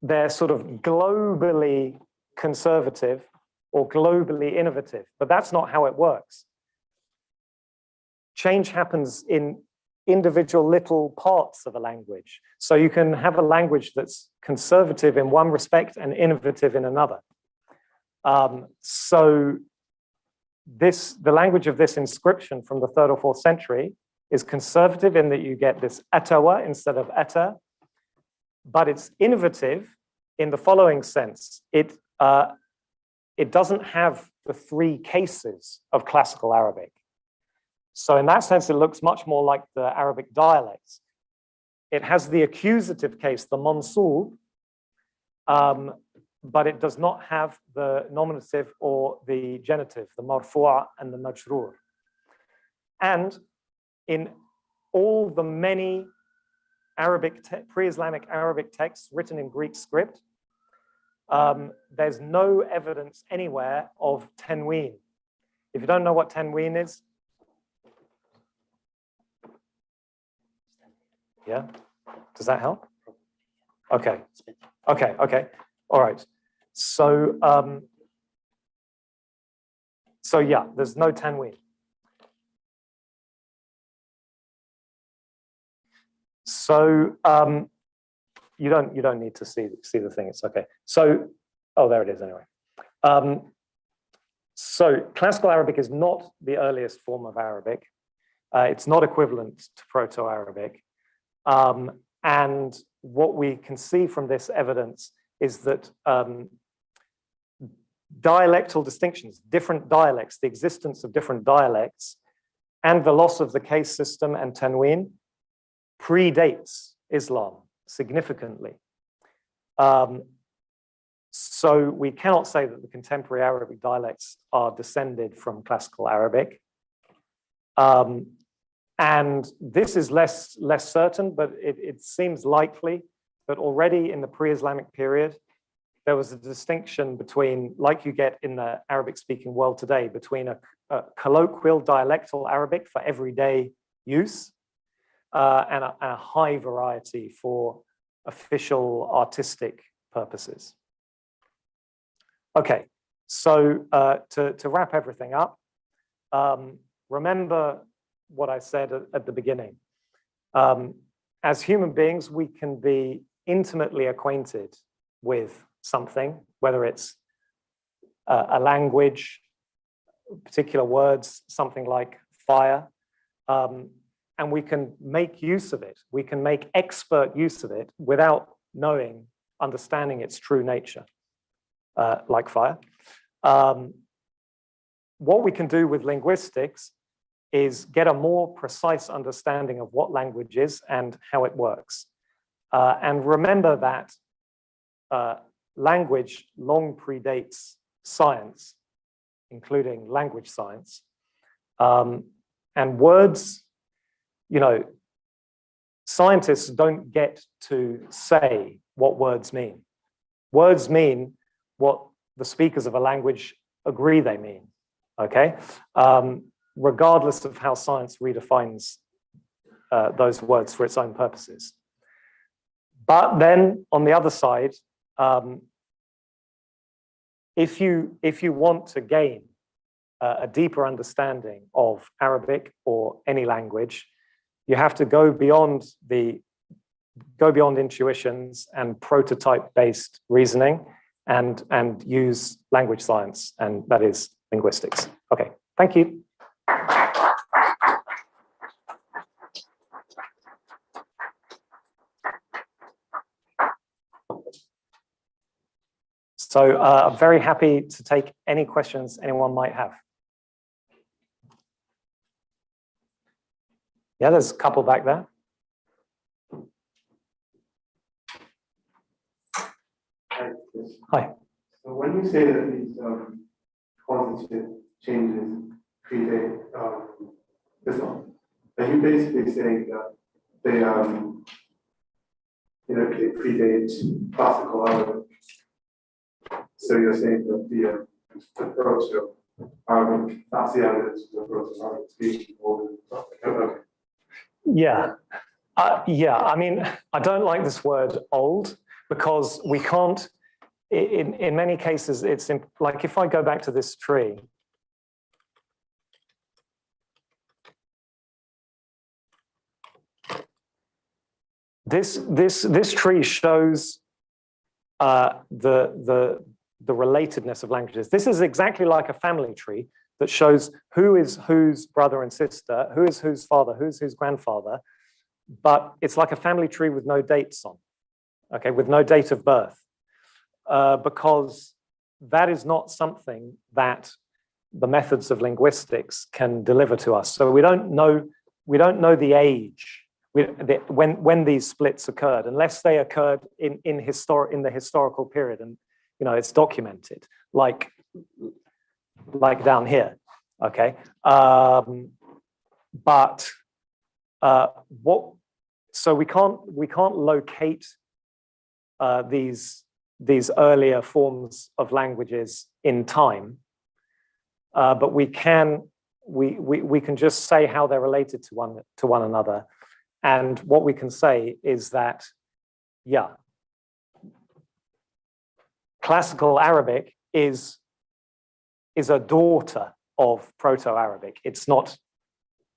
they're sort of globally conservative or globally innovative, but that's not how it works. Change happens in individual little parts of a language. So you can have a language that's conservative in one respect and innovative in another. So the language of this inscription from the 3rd or 4th century is conservative in that you get this atawa instead of ata, but it's innovative in the following sense. It doesn't have the 3 cases of classical Arabic. So in that sense, it looks much more like the Arabic dialects. It has the accusative case, the mansub, but it does not have the nominative or the genitive, the marfu'a and the majroor. And in all the many pre-Islamic Arabic texts written in Greek script, there's no evidence anywhere of tanween. If you don't know what tanween is, yeah, does that help? Okay, okay, all right. So, so yeah, there's no tanween. So you don't need to see the thing. It's okay. So, oh, there it is anyway. So classical Arabic is not the earliest form of Arabic. It's not equivalent to Proto-Arabic. And what we can see from this evidence is that dialectal distinctions, different dialects, the existence of different dialects, and the loss of the case system and tanween predates Islam significantly. So we cannot say that the contemporary Arabic dialects are descended from classical Arabic. And this is less certain, but it seems likely that already in the pre-Islamic period, there was a distinction between, like you get in the Arabic-speaking world today, between a colloquial dialectal Arabic for everyday use and a high variety for official artistic purposes. Okay, so to wrap everything up, remember what I said at the beginning. As human beings, we can be intimately acquainted with something, whether it's a language, particular words, something like fire, and we can make use of it. We can make expert use of it without understanding its true nature, like fire. What we can do with linguistics is get a more precise understanding of what language is and how it works. And remember that language long predates science, including language science. And words, scientists don't get to say what words mean. Words mean what the speakers of a language agree they mean, okay? Regardless of how science redefines those words for its own purposes. But then on the other side, if you want to gain a deeper understanding of Arabic or any language, you have to go beyond intuitions and prototype-based reasoning and use language science, and that is linguistics. Okay, thank you. So I'm very happy to take any questions anyone might have. Yeah, there's a couple back there. Hi. So when you say that these quantitative changes predate Islam, are you basically saying that they they predate classical Arabic? So you're saying that the approach of Arabic, that's the evidence of the approach of Arabic speaking or okay. Yeah. Yeah, I mean, I don't like this word old because we can't in many cases, it's like if I go back to this tree, this tree shows the relatedness of languages. This is exactly like a family tree that shows who is whose brother and sister, who is whose father, who's whose grandfather, but it's like a family tree with no dates on, okay, with no date of birth, because that is not something that the methods of linguistics can deliver to us. So we don't know the age when these splits occurred, unless they occurred in the historical period, and it's documented, like down here, okay. So we can't locate these earlier forms of languages in time, but we can just say how they're related to one another. And what we can say is that, yeah, classical Arabic is a daughter of Proto-Arabic. It's not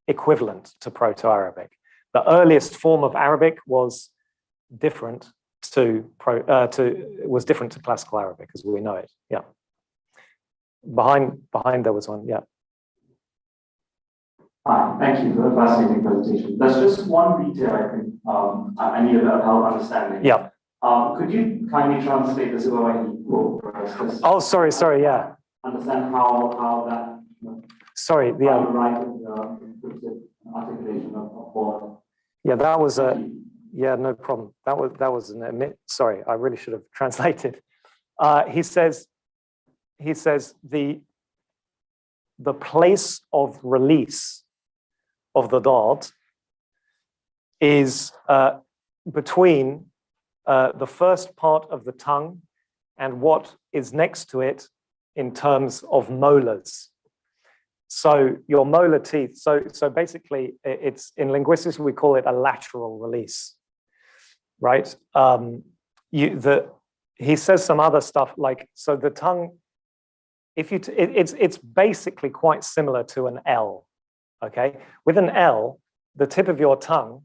equivalent to Proto-Arabic. The earliest form of Arabic was different to classical Arabic as we know it. Yeah. Behind there was one. Yeah. Thank you for the fascinating presentation. There's just one detail I think I need a bit of help understanding. Yeah. Could you kindly translate the Swahili quote for us? Oh, sorry, yeah. Understand how that. Sorry, yeah. Right with the articulation of what. Yeah, that was yeah, no problem. That was an admit. Sorry, I really should have translated. He says the place of release of the dot is between the first part of the tongue and what is next to it in terms of molars. So your molar teeth, so basically it's in linguistics, we call it a lateral release, right? He says some other stuff like, so the tongue, it's basically quite similar to an L, okay? With an L, the tip of your tongue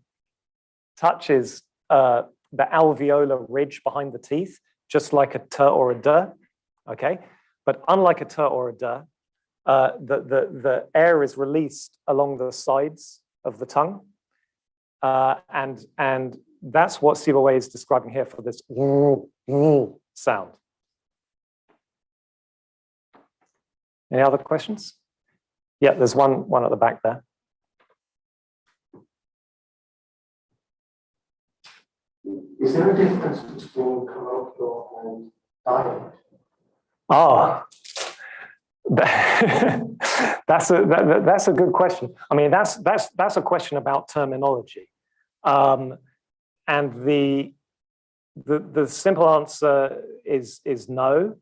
touches the alveolar ridge behind the teeth, just like a t or a d, okay? But unlike a t or a d, the air is released along the sides of the tongue, and that's what Sibawayh is describing here for this sound. Any other questions? Yeah, there's one at the back there. Is there a difference between colloquial and dialect? Ah, that's a good question. I mean, that's a question about terminology, and the simple answer is no.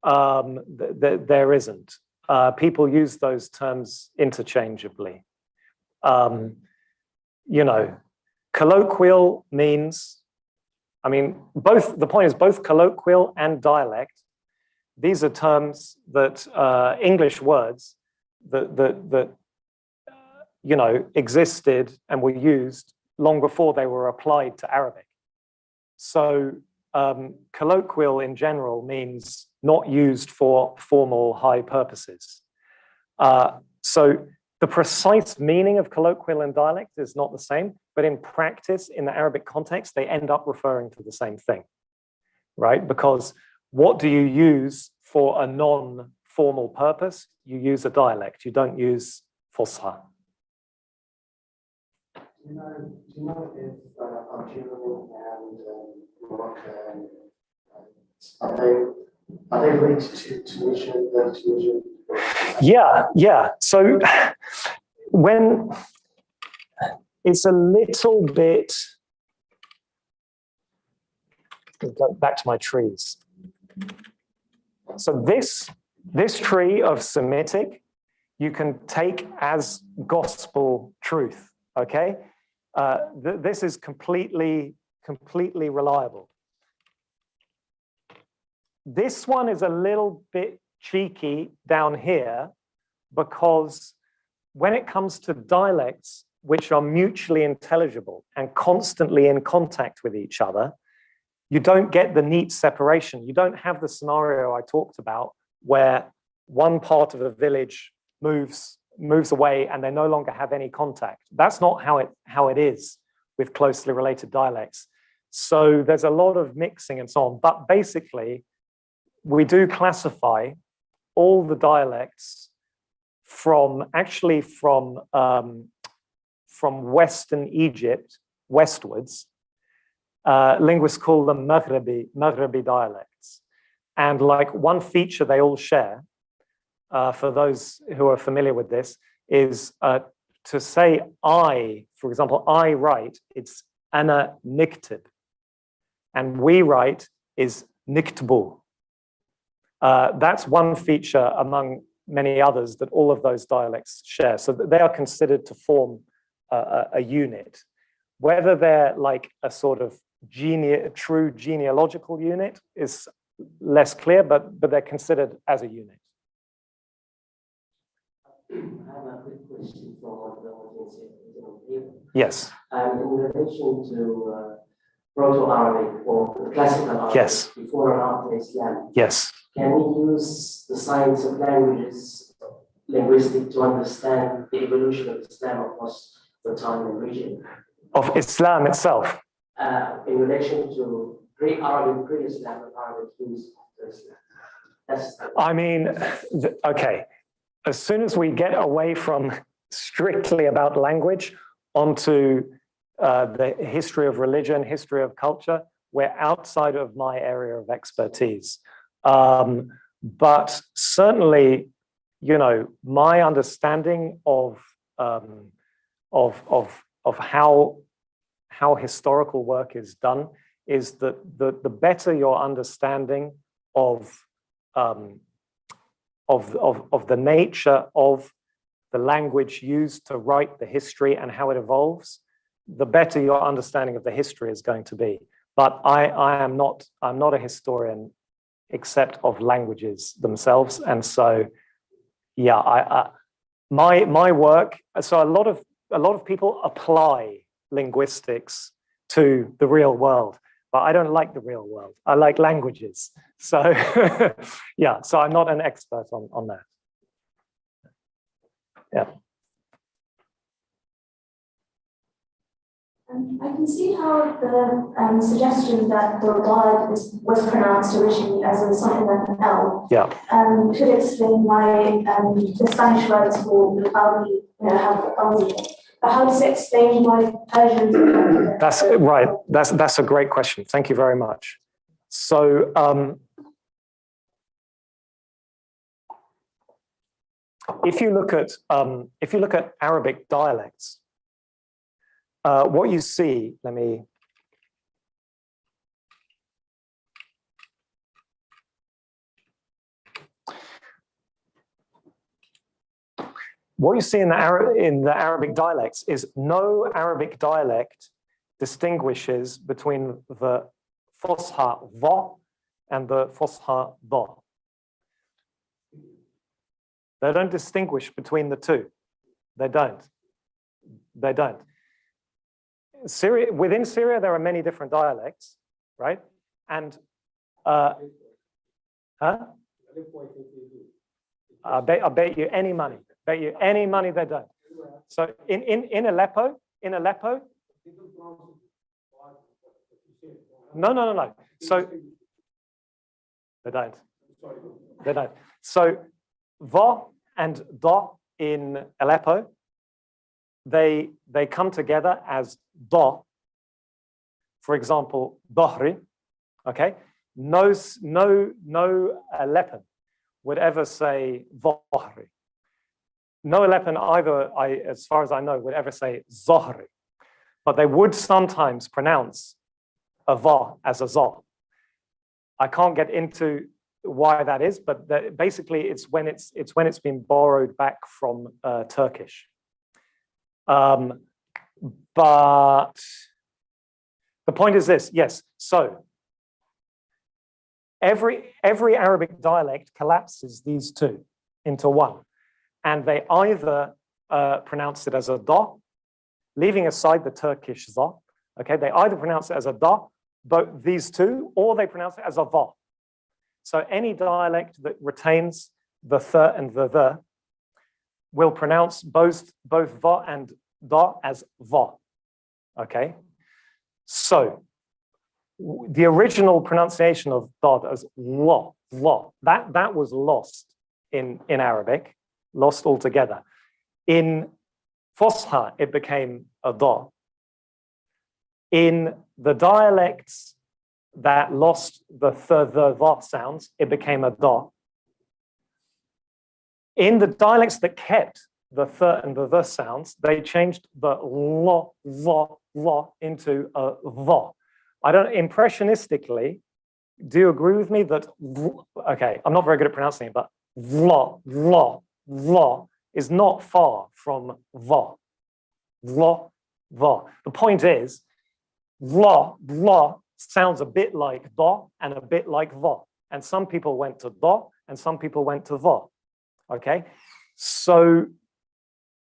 There isn't. People use those terms interchangeably. Colloquial means, I mean, the point is both colloquial and dialect. These are terms that English words that existed and were used long before they were applied to Arabic. So colloquial in general means not used for formal high purposes. So the precise meaning of colloquial and dialect is not the same, but in practice, in the Arabic context, they end up referring to the same thing, right? Because what do you use for a non-formal purpose? You use a dialect, you don't use Fusha. Do you know if Algerian and Moroccan are they linked to Tunisian? Yeah. So when it's a little bit, go back to my trees. So this tree of Semitic, you can take as gospel truth, okay? This is completely reliable. This one is a little bit cheeky down here because when it comes to dialects which are mutually intelligible and constantly in contact with each other, you don't get the neat separation. You don't have the scenario I talked about where one part of a village moves away and they no longer have any contact. That's not how it is with closely related dialects. So there's a lot of mixing and so on. But basically, we do classify all the dialects from Western Egypt westwards. Linguists call them Maghrebi dialects. And like one feature they all share, for those who are familiar with this, is to say I, for example, I write, it's ana niktib. And we write is niktbu. That's one feature among many others that all of those dialects share. So they are considered to form a unit. Whether they're like a sort of true genealogical unit is less clear, but they're considered as a unit. I have a quick question for the audience here. Yes. In relation to Proto-Arabic or Classical Arabic, yes, before and after Islam, yes, can we use the science of languages, linguistic, to understand the evolution of Islam across the time and region? Of Islam itself? In relation to pre-Arabic, pre-Islam, and Arabic use after Islam. I mean, okay. As soon as we get away from strictly about language onto the history of religion, history of culture, we're outside of my area of expertise. But certainly, you know, my understanding of how historical work is done is that the better your understanding of the nature of the language used to write the history and how it evolves, the better your understanding of the history is going to be. But I'm not a historian except of languages themselves. And so, yeah, my work, so a lot of people apply linguistics to the real world, but I don't like the real world. I like languages. So yeah, so I'm not an expert on that. Yeah. I can see how the suggestion that the word was pronounced originally as something like an L could explain why the Spanish words for the vowel, have vowels in it. But how does it explain why Persian? That's right. That's a great question. Thank you very much. So if you look at Arabic dialects, what you see, what you see in the Arabic dialects is no Arabic dialect distinguishes between the Fusha va and the Fusha da. They don't distinguish between the two. They don't. Within Syria, there are many different dialects, right? And I bet you any money. Bet you any money they don't. So in Aleppo, no. So they don't. So va and da in Aleppo, they come together as da. For example, dahri. Okay, no Aleppan would ever say dhahri. No Aleppan either, as far as I know, would ever say zahri. But they would sometimes pronounce a va as a za. I can't get into why that is, but basically it's when it's been borrowed back from Turkish. But the point is this, yes. So every Arabic dialect collapses these two into one. And they either pronounce it as a da, leaving aside the Turkish za. Okay, they either pronounce it as a da, both these two, or they pronounce it as a va. So any dialect that retains the th and the will pronounce both va and da as va. Okay, so the original pronunciation of dad as la, that was lost in Arabic, lost altogether. In Fusha, it became a da. In the dialects that lost the va sounds, it became a da. In the dialects that kept the th and the sounds, they changed the la into a va. I don't, impressionistically, do you agree with me that, okay, I'm not very good at pronouncing it, but vla is not far from va. Vla. The point is, vla sounds a bit like da and a bit like va. And some people went to da and some people went to va. Okay, so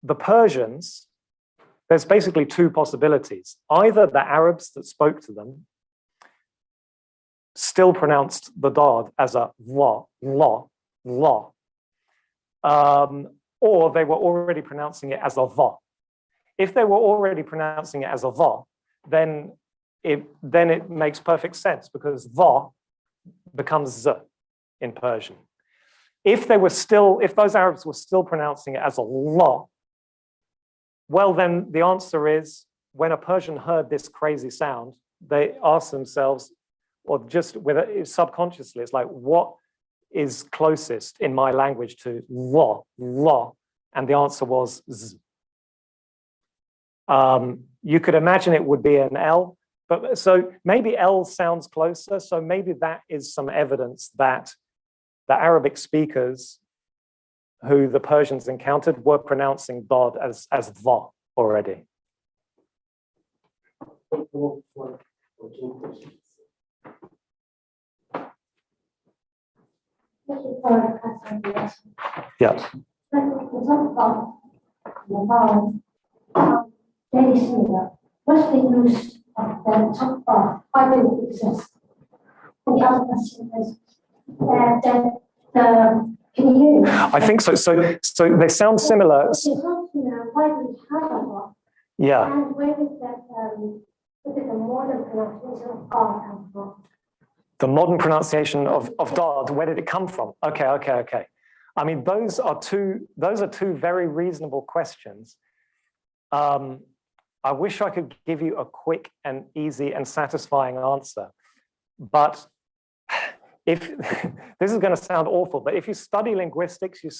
the Persians, there's basically two possibilities. Either the Arabs that spoke to them still pronounced the dad as a la, or they were already pronouncing it as a va. If they were already pronouncing it as a va, then it makes perfect sense because va becomes z in Persian. If those Arabs were still pronouncing it as a la, well, then the answer is when a Persian heard this crazy sound, they asked themselves, or just with it subconsciously, it's like, what is closest in my language to la? And the answer was z. You could imagine it would be an L, but so maybe L sounds closer. So maybe that is some evidence that the Arabic speakers who the Persians encountered were pronouncing dad as va already. Yeah. Very similar. What's the use of the top bar? Why do it exist? And the other question is can you hear me? I think so. So they sound similar. Why do we have a bar? Yeah. And where did the modern pronunciation of R come from? The modern pronunciation of dad, where did it come from? Okay. I mean, those are two very reasonable questions. I wish I could give you a quick and easy and satisfying answer, but if this is going to sound awful, but if you study linguistics, you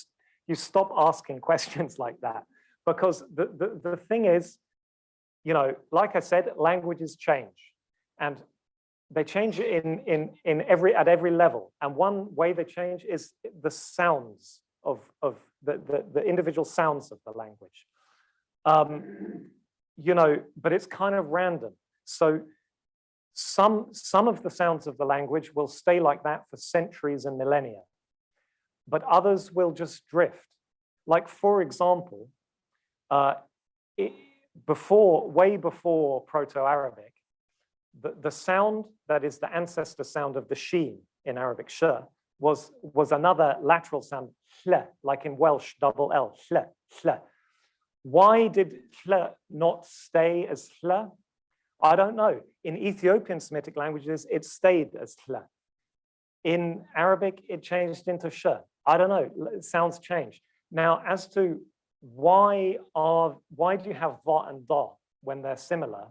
stop asking questions like that, because the thing is, you know, like I said, languages change, and they change at every level. And one way they change is the sounds of the individual sounds of the language. You know, but it's kind of random. So some of the sounds of the language will stay like that for centuries and millennia, but others will just drift. Like, for example, way before Proto-Arabic, the sound that is the ancestor sound of the sheen in Arabic, sh, was another lateral sound, hl, like in Welsh, double L, hl. Why did hl not stay as hl? I don't know. In Ethiopian Semitic languages, it stayed as hl. In Arabic, it changed into sh. I don't know. Sounds change. Now, as to why do you have va and da when they're similar?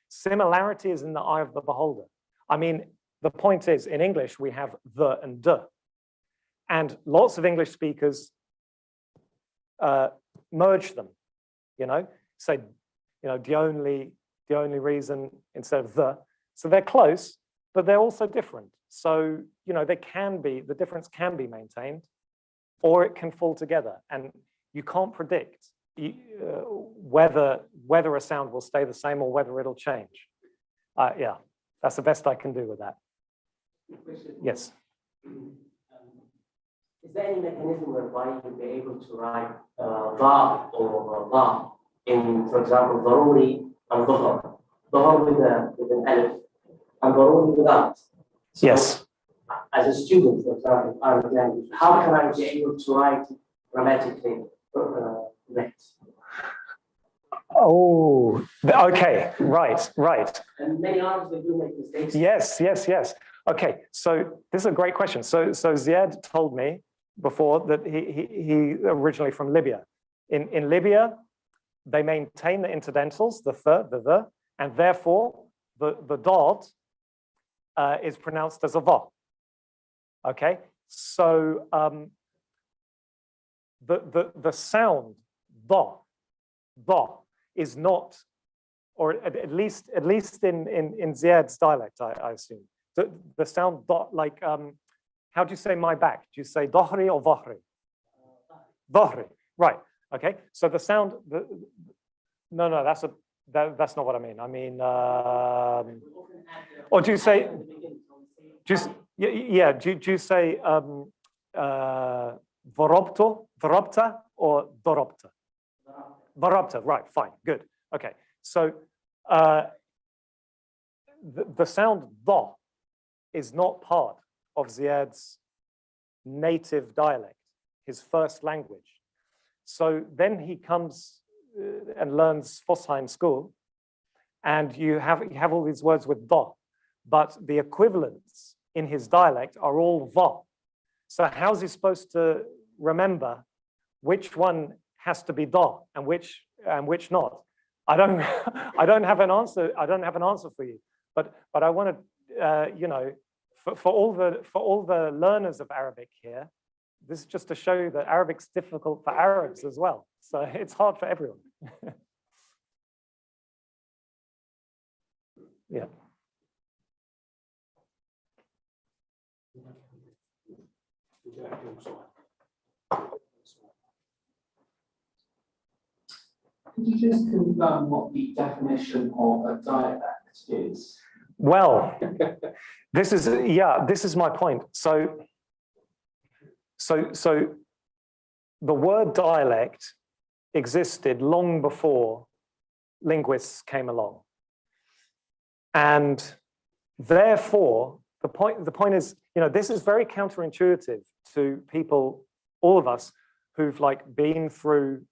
Similarity is in the eye of the beholder. I mean, the point is, in English, we have the and de. And lots of English speakers merge them, you know, say, you know, the only reason instead of the. So they're close, but they're also different. So, you know, the difference can be maintained, or it can fall together. And you can't predict whether a sound will stay the same or whether it'll change. Yeah, that's the best I can do with that. Yes. Is there any mechanism whereby you'll be able to write va or va in, for example, ضروري and ظهر, ظهر with an alif and ضروري without? So, yes. As a student, for example, Arabic language, how can I be able to write grammatically correct? Oh, okay, right. And many Arabs, they do make mistakes. Yes. Okay, so this is a great question. So Ziad told me before that he originally from Libya. In Libya, they maintain the interdentals, the, and therefore the dot is pronounced as a va. Okay, so the sound da is not, or at least in Ziad's dialect, I assume, the sound da, like how do you say my back? Do you say dahri or vahri? Dahri, right? Okay, so the sound, no, that's not what I mean. I mean, or do you say? Do you say varobta or dorobta? Varobta, right, fine, good. Okay, so the sound da is not part of Ziad's native dialect, his first language. So then he comes and learns Fosha in school, and you have all these words with da, but the equivalents in his dialect are all va. So how's he supposed to remember which one has to be da and which not? I don't have an answer. I don't have an answer for you. But I want to for all the learners of Arabic here, this is just to show you that Arabic's difficult for Arabs as well. So it's hard for everyone. Yeah. Could you just confirm what the definition of a dialect is? Well, this is my point. So the word dialect existed long before linguists came along. And therefore, the point is, this is very counterintuitive to people, all of us, who've been through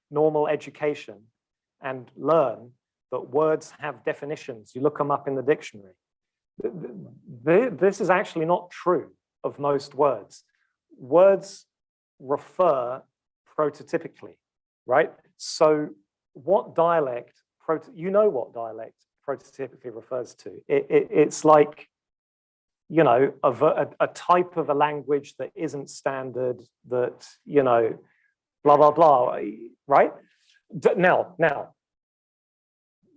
normal education and learn that words have definitions. You look them up in the dictionary. This is actually not true of most words. Words refer prototypically, right? So what dialect, what dialect prototypically refers to. It's like, a type of a language that isn't standard, that, blah, blah, blah, right? Now,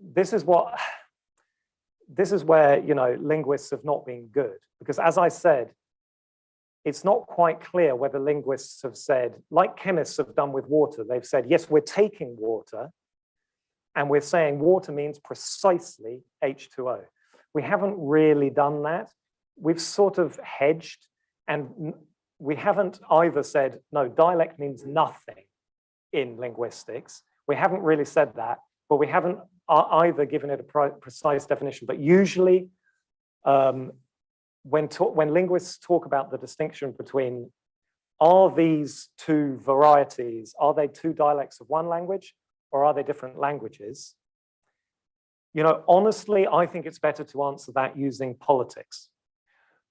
this is where, linguists have not been good, because as I said, it's not quite clear whether linguists have said, like chemists have done with water, they've said, yes, we're taking water, and we're saying water means precisely H2O. We haven't really done that. We've sort of hedged, and we haven't either said, no, dialect means nothing in linguistics. We haven't really said that, but we haven't either given it a precise definition. But usually, when linguists talk about the distinction between, are these two varieties, are they two dialects of one language, or are they different languages? Honestly, I think it's better to answer that using politics.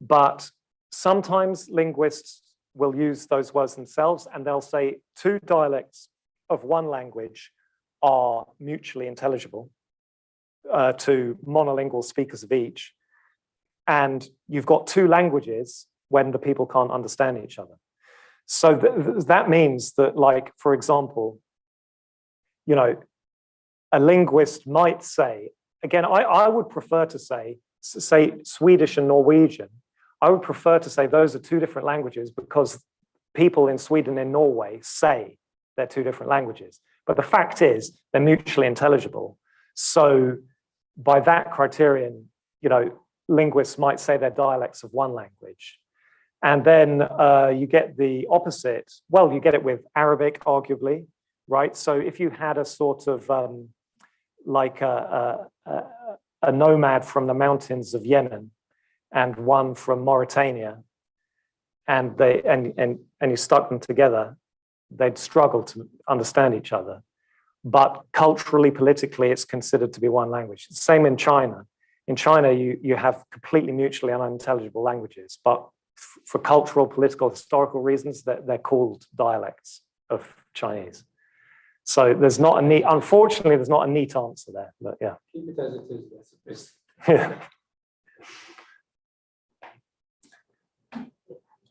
But sometimes linguists will use those words themselves, and they'll say two dialects of one language are mutually intelligible to monolingual speakers of each. And you've got two languages when the people can't understand each other. So that means that, for example, a linguist might say, again, I would prefer to say Swedish and Norwegian. I would prefer to say those are two different languages because people in Sweden and Norway say they're two different languages. But the fact is, they're mutually intelligible. So by that criterion, linguists might say they're dialects of one language. And then you get the opposite. Well, you get it with Arabic, arguably, right? So if you had a sort of like a nomad from the mountains of Yemen and one from Mauritania, and you stuck them together, they'd struggle to understand each other. But culturally, politically, it's considered to be one language. Same in China. In China, you have completely mutually unintelligible languages, but for cultural, political, historical reasons, they're called dialects of Chinese. So there's not a neat, unfortunately, there's not a neat answer there, but yeah. Keep it as it is, that's the best. Yeah.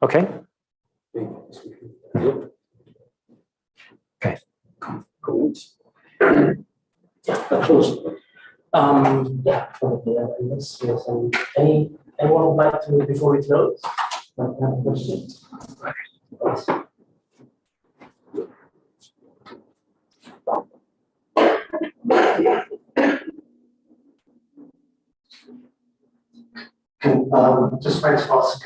Okay. Okay. Comments? Yeah, of course. Yeah, probably. Unless there's anyone would like to, before we close, have a question? Just like to ask,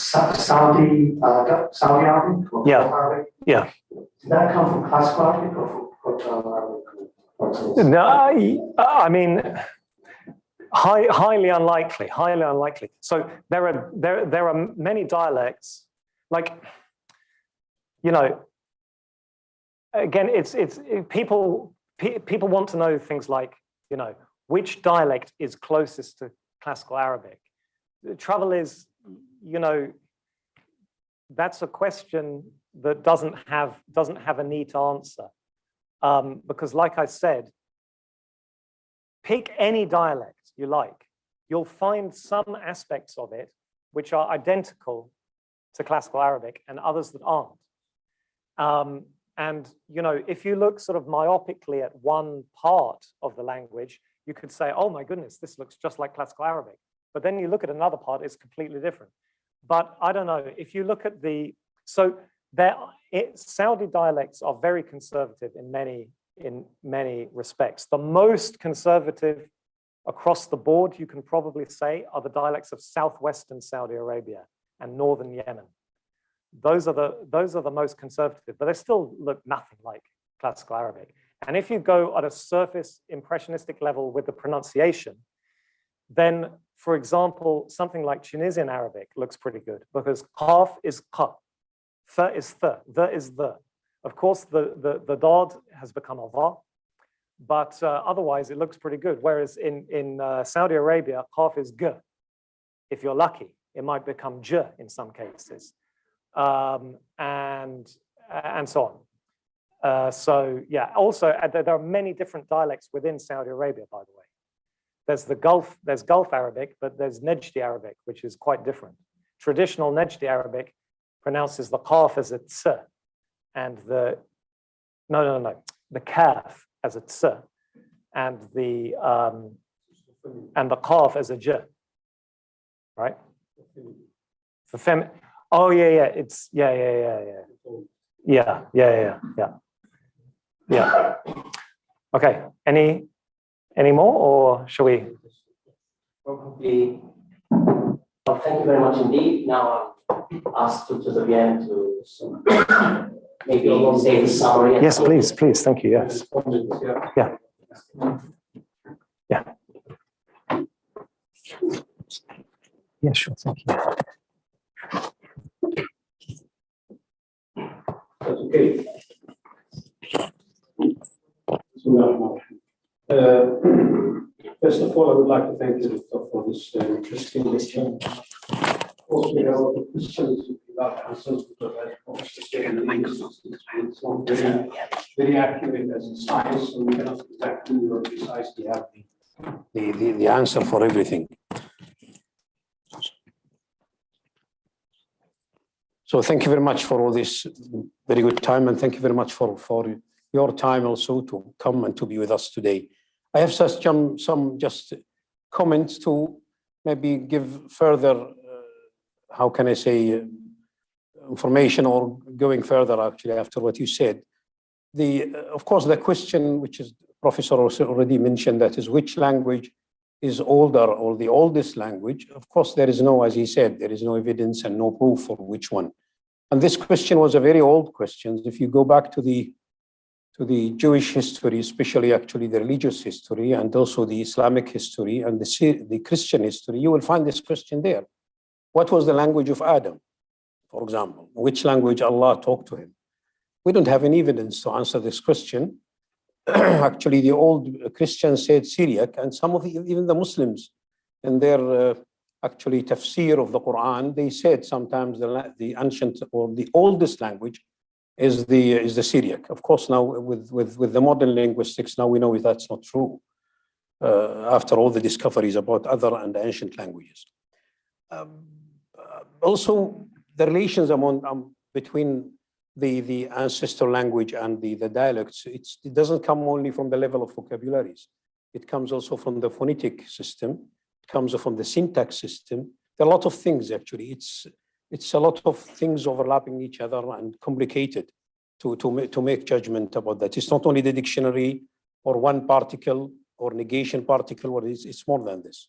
Saudi Arabic? Or Yeah. Arabic? Yeah. Did that come from classical Arabic or from Arabic? No, I mean, highly unlikely, highly unlikely. So there are many dialects, like, you know, again, people want to know things like, you know, which dialect is closest to classical Arabic. The trouble is, you know, that's a question that doesn't have a neat answer. Because like I said, pick any dialect you like, you'll find some aspects of it which are identical to classical Arabic and others that aren't. And you know, if you look sort of myopically at one part of the language, you could say, oh my goodness, this looks just like classical Arabic. But then you look at another part, it's completely different. But I don't know, if you look at Saudi dialects are very conservative in many respects. The most conservative across the board, you can probably say, are the dialects of southwestern Saudi Arabia and northern Yemen. Those are the most conservative, but they still look nothing like classical Arabic. And if you go at a surface impressionistic level with the pronunciation, then, for example, something like Tunisian Arabic looks pretty good because qaf is qa, th is the is the. Of course, the dad has become a va, but otherwise it looks pretty good. Whereas in Saudi Arabia, qaf is g. If you're lucky, it might become j in some cases, and so on. So yeah, also there are many different dialects within Saudi Arabia, by the way. There's Gulf Arabic, but there's Najdi Arabic, which is quite different. Traditional Najdi Arabic pronounces the qaf as a ts, and the kaf as a ts, and the qaf as a j, right? For fem. Oh yeah, it's yeah. Okay. Any more, or shall we? Probably. Well, thank you very much indeed. Now I'll ask Dr. Zabian to maybe say the summary. Yes, please. Thank you. Yes. Yeah. Yeah, sure. Thank you. Okay. First of all, I would like to thank you for this interesting lecture. Also, we have a lot of questions without answers because it's not very accurate as a science, so we cannot exactly or precisely have the answer for everything. So thank you very much for all this very good time, and thank you very much for your time also to come and to be with us today. I have some just comments to maybe give further, how can I say, information or going further actually after what you said. Of course, the question which is Professor also already mentioned, that is which language is older or the oldest language, of course, there is no, as he said, there is no evidence and no proof for which one. And this question was a very old question. If you go back to the Jewish history, especially actually the religious history, and also the Islamic history and the Christian history, you will find this question there. What was the language of Adam, for example? Which language Allah talked to him? We don't have any evidence to answer this question. Actually, the old Christians said Syriac, and some of even the Muslims in their actually tafsir of the Quran, they said sometimes the ancient or the oldest language is the Syriac. Of course, now with the modern linguistics, now we know that's not true. After all the discoveries about other and ancient languages. Also, the relations between the ancestral language and the dialects, it doesn't come only from the level of vocabularies. It comes also from the phonetic system. It comes from the syntax system. There are a lot of things, actually. It's a lot of things overlapping each other and complicated to make judgment about that. It's not only the dictionary or one particle or negation particle, or it's more than this.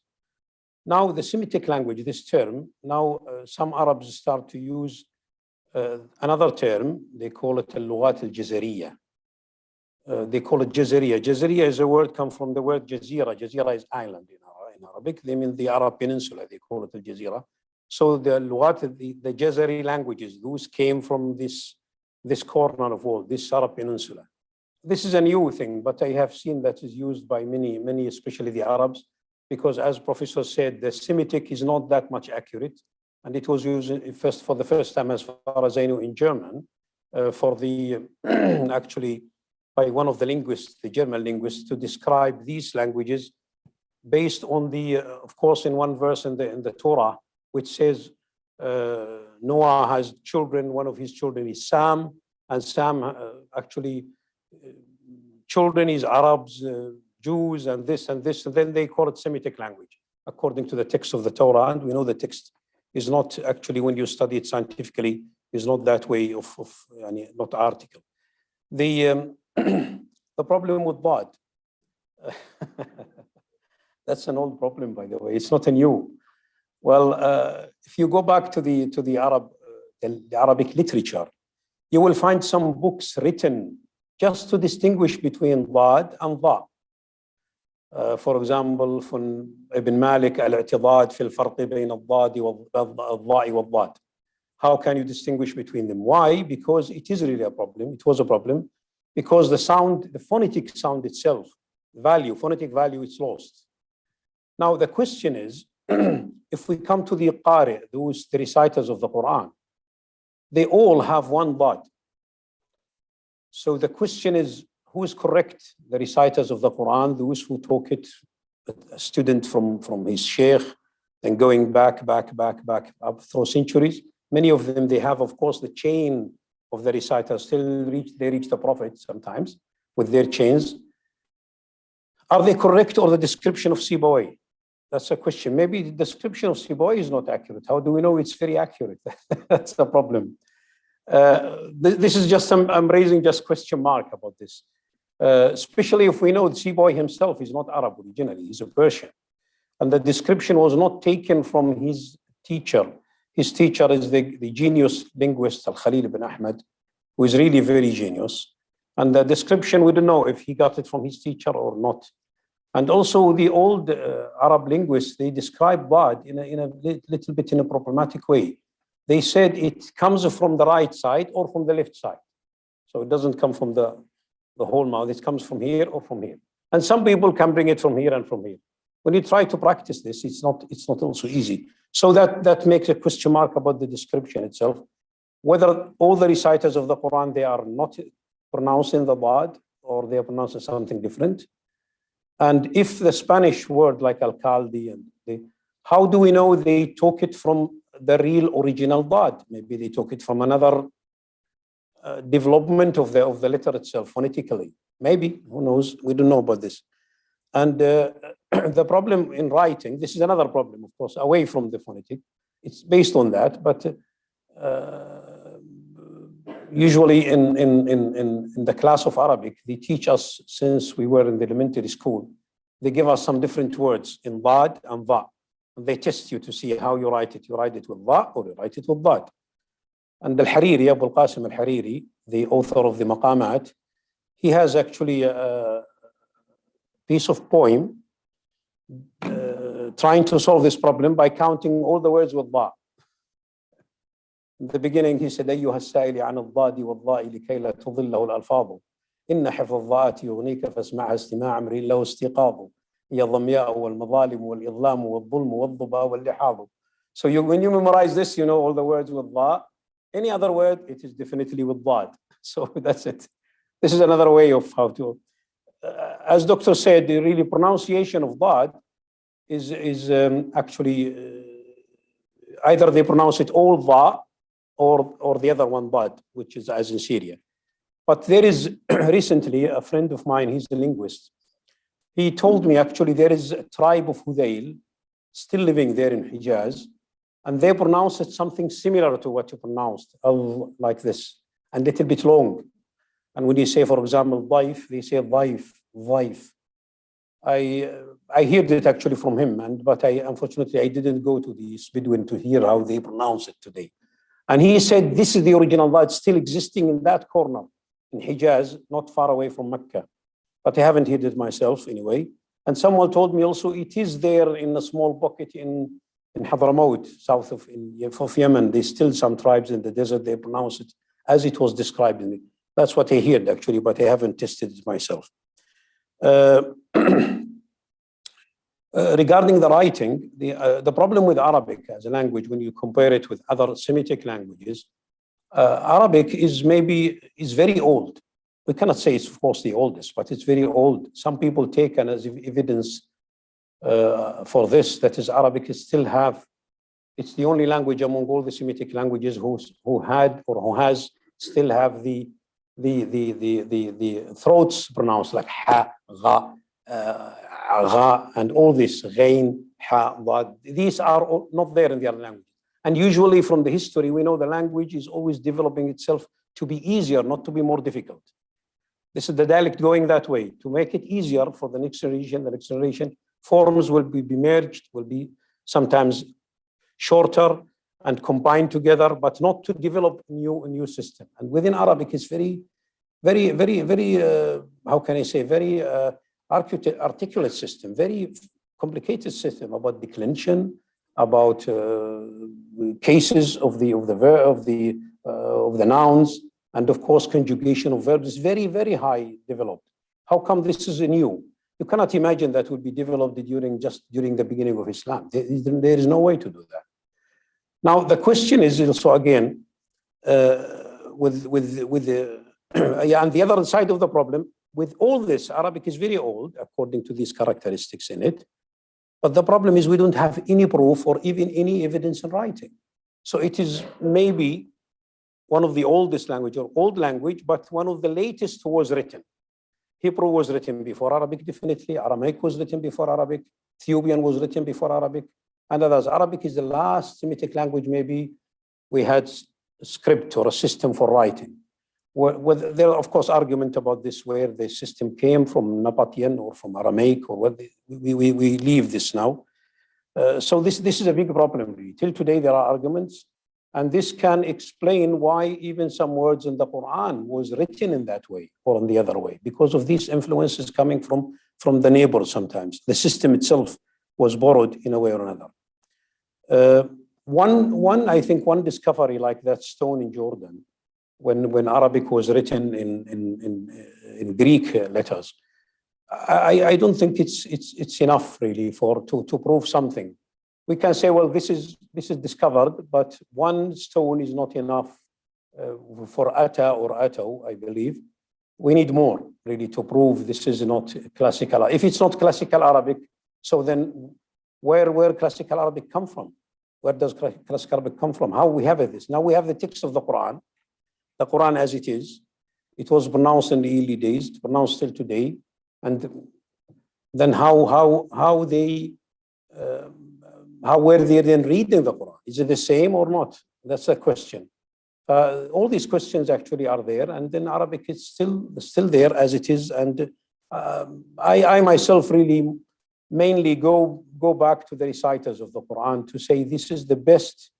Now, the Semitic language, this term, now some Arabs start to use another term. They call it al-lughat al-jazariya. They call it jazariya. Jazariya is a word come from the word jazira. Jazira is island in Arabic. They mean the Arab Peninsula. They call it al-jazira. So the lughat, the Jazari languages, those came from this corner of world, this Arab Peninsula. This is a new thing, but I have seen that is used by many, especially the Arabs, because as Professor said, the Semitic is not that much accurate. And it was used for the first time, as far as I know, in German, for the actually by one of the linguists, the German linguists, to describe these languages based on of course, in one verse in the Torah, which says Noah has children. One of his children is Sam, and Sam actually children is Arabs, Jews, and this and this, and then they call it Semitic language according to the text of the Torah. And we know the text is not actually, when you study it scientifically, is not that way not article. The problem with Bad, that's an old problem, by the way. It's not a new. Well, if you go back to the Arabic literature, you will find some books written just to distinguish between Bad and Dha. For example, from Ibn Malik, al-i'tidad fi al-farq bayn al-Dad wal-Dha'i wal-Dad. How can you distinguish between them? Why? Because it is really a problem. It was a problem because the sound, the phonetic sound itself, phonetic value, it's lost. Now the question is, if we come to the Qari, the reciters of the Quran, they all have one Dad. So the question is, who is correct? The reciters of the Quran, those who took it, a student from his sheikh, and going back up through centuries. Many of them, they have, of course, the chain of the reciters still they reach the Prophet sometimes with their chains. Are they correct, or the description of Sibawayh? That's a question. Maybe the description of Sibawayh is not accurate. How do we know it's very accurate? That's the problem. This is just, I'm raising just question mark about this. Especially if we know that Sibawayh himself is not Arab originally, he's a Persian. And the description was not taken from his teacher. His teacher is the genius linguist, Al-Khalil ibn Ahmad, who is really very genius. And the description, we don't know if he got it from his teacher or not. And also the old Arab linguists, they describe Bad in a little bit in a problematic way. They said it comes from the right side or from the left side. So it doesn't come from the whole mouth, it comes from here or from here. And some people can bring it from here and from here. When you try to practice this, it's not also easy. So that makes a question mark about the description itself. Whether all the reciters of the Quran, they are not pronouncing the Bad or they are pronouncing something different. And if the Spanish word like alcalde, how do we know they took it from the real original Bad? Maybe they took it from another development of the letter itself phonetically. Maybe, who knows? We don't know about this. And the problem in writing, this is another problem, of course, away from the phonetic. It's based on that, but usually in the class of Arabic, they teach us since we were in the elementary school they give us some different words in dad and va. And they test you to see how you write it. You write it with va or you write it with dad. And Al-Hariri, Abu al-Qasim Al-Hariri, the author of the Maqamat, he has actually a piece of poem trying to solve this problem by counting all the words with dha. In the beginning, he said, أيها السائل عن الضاد والضاء لكي لا تضله الألفاظ إن حفظ الضاءات يغنيك فاسمعها استماع أمر له استيقاظ هي الظمياء والمظالم والإظلام والظلم والضبا واللحاظ. So when you memorize this, you know all the words with dha. Any other word, it is definitely with dad. So that's it. This is another way of how to, as Doctor said, the really pronunciation of dad is actually either they pronounce it all dha or the other one dad, which is as in Syria. But there is recently a friend of mine, he's a linguist. He told me actually there is a tribe of Hudayl still living there in Hijaz, and they pronounce it something similar to what you pronounced, like this, and a little bit long. And when you say, for example, daif, they say daif, daif. I heard it actually from him, but unfortunately I didn't go to the Bedouin to hear how they pronounce it today. And he said this is the original dad still existing in that corner in Hijaz, not far away from Mecca. But I haven't heard it myself anyway. And someone told me also it is there in a small pocket in Hadramaut, south of Yemen. There's still some tribes in the desert, they pronounce it as it was described in it. That's what I heard actually, but I haven't tested it myself. Regarding the writing, the problem with Arabic as a language, when you compare it with other Semitic languages, Arabic is very old. We cannot say it's of course the oldest, but it's very old. Some people take as evidence for this, that is Arabic is still it's the only language among all the Semitic languages who has still have the throats pronounced like ha, gha, gha, and all this, ghain, ha, dad. These are not there in the other languages. And usually from the history, we know the language is always developing itself to be easier, not to be more difficult. This is the dialect going that way, to make it easier for the next generation. Forms will be merged, will be sometimes shorter and combined together, but not to develop a new system. And within Arabic, it's very, how can I say, very articulate system, very complicated system about declension, about cases of the nouns, and of course conjugation of verbs is very, very high developed. How come this is new? You cannot imagine that would be developed during the beginning of Islam. There is no way to do that. Now the question is also again with the and the other side of the problem with all this, Arabic is very old according to these characteristics in it. But the problem is we don't have any proof or even any evidence in writing. So it is maybe one of the oldest language or old language, but one of the latest who was written. Hebrew was written before Arabic, definitely. Aramaic was written before Arabic. Ethiopian was written before Arabic. And others. Arabic is the last Semitic language maybe we had a script or a system for writing. There are, of course, argument about this, where the system came from Nabatean or from Aramaic, or what we leave this now. So this is a big problem. Really. Till today, there are arguments, and this can explain why even some words in the Quran was written in that way or in the other way, because of these influences coming from the neighbors sometimes. The system itself was borrowed in a way or another. I think one discovery like that stone in Jordan, when Arabic was written in Greek letters, I don't think it's enough really to prove something. We can say, well, this is discovered, but one stone is not enough for Ata or Ato, I believe. We need more really to prove this is not classical. If it's not classical Arabic, so then where classical Arabic come from? Where does classical Arabic come from? How we have this? Now we have the text of the Quran as it is. It was pronounced in the early days, it's pronounced still today. And then how were they then reading the Quran? Is it the same or not? That's a question. All these questions actually are there, and then Arabic is still there as it is. And I myself really mainly go back to the reciters of the Quran to say this is the best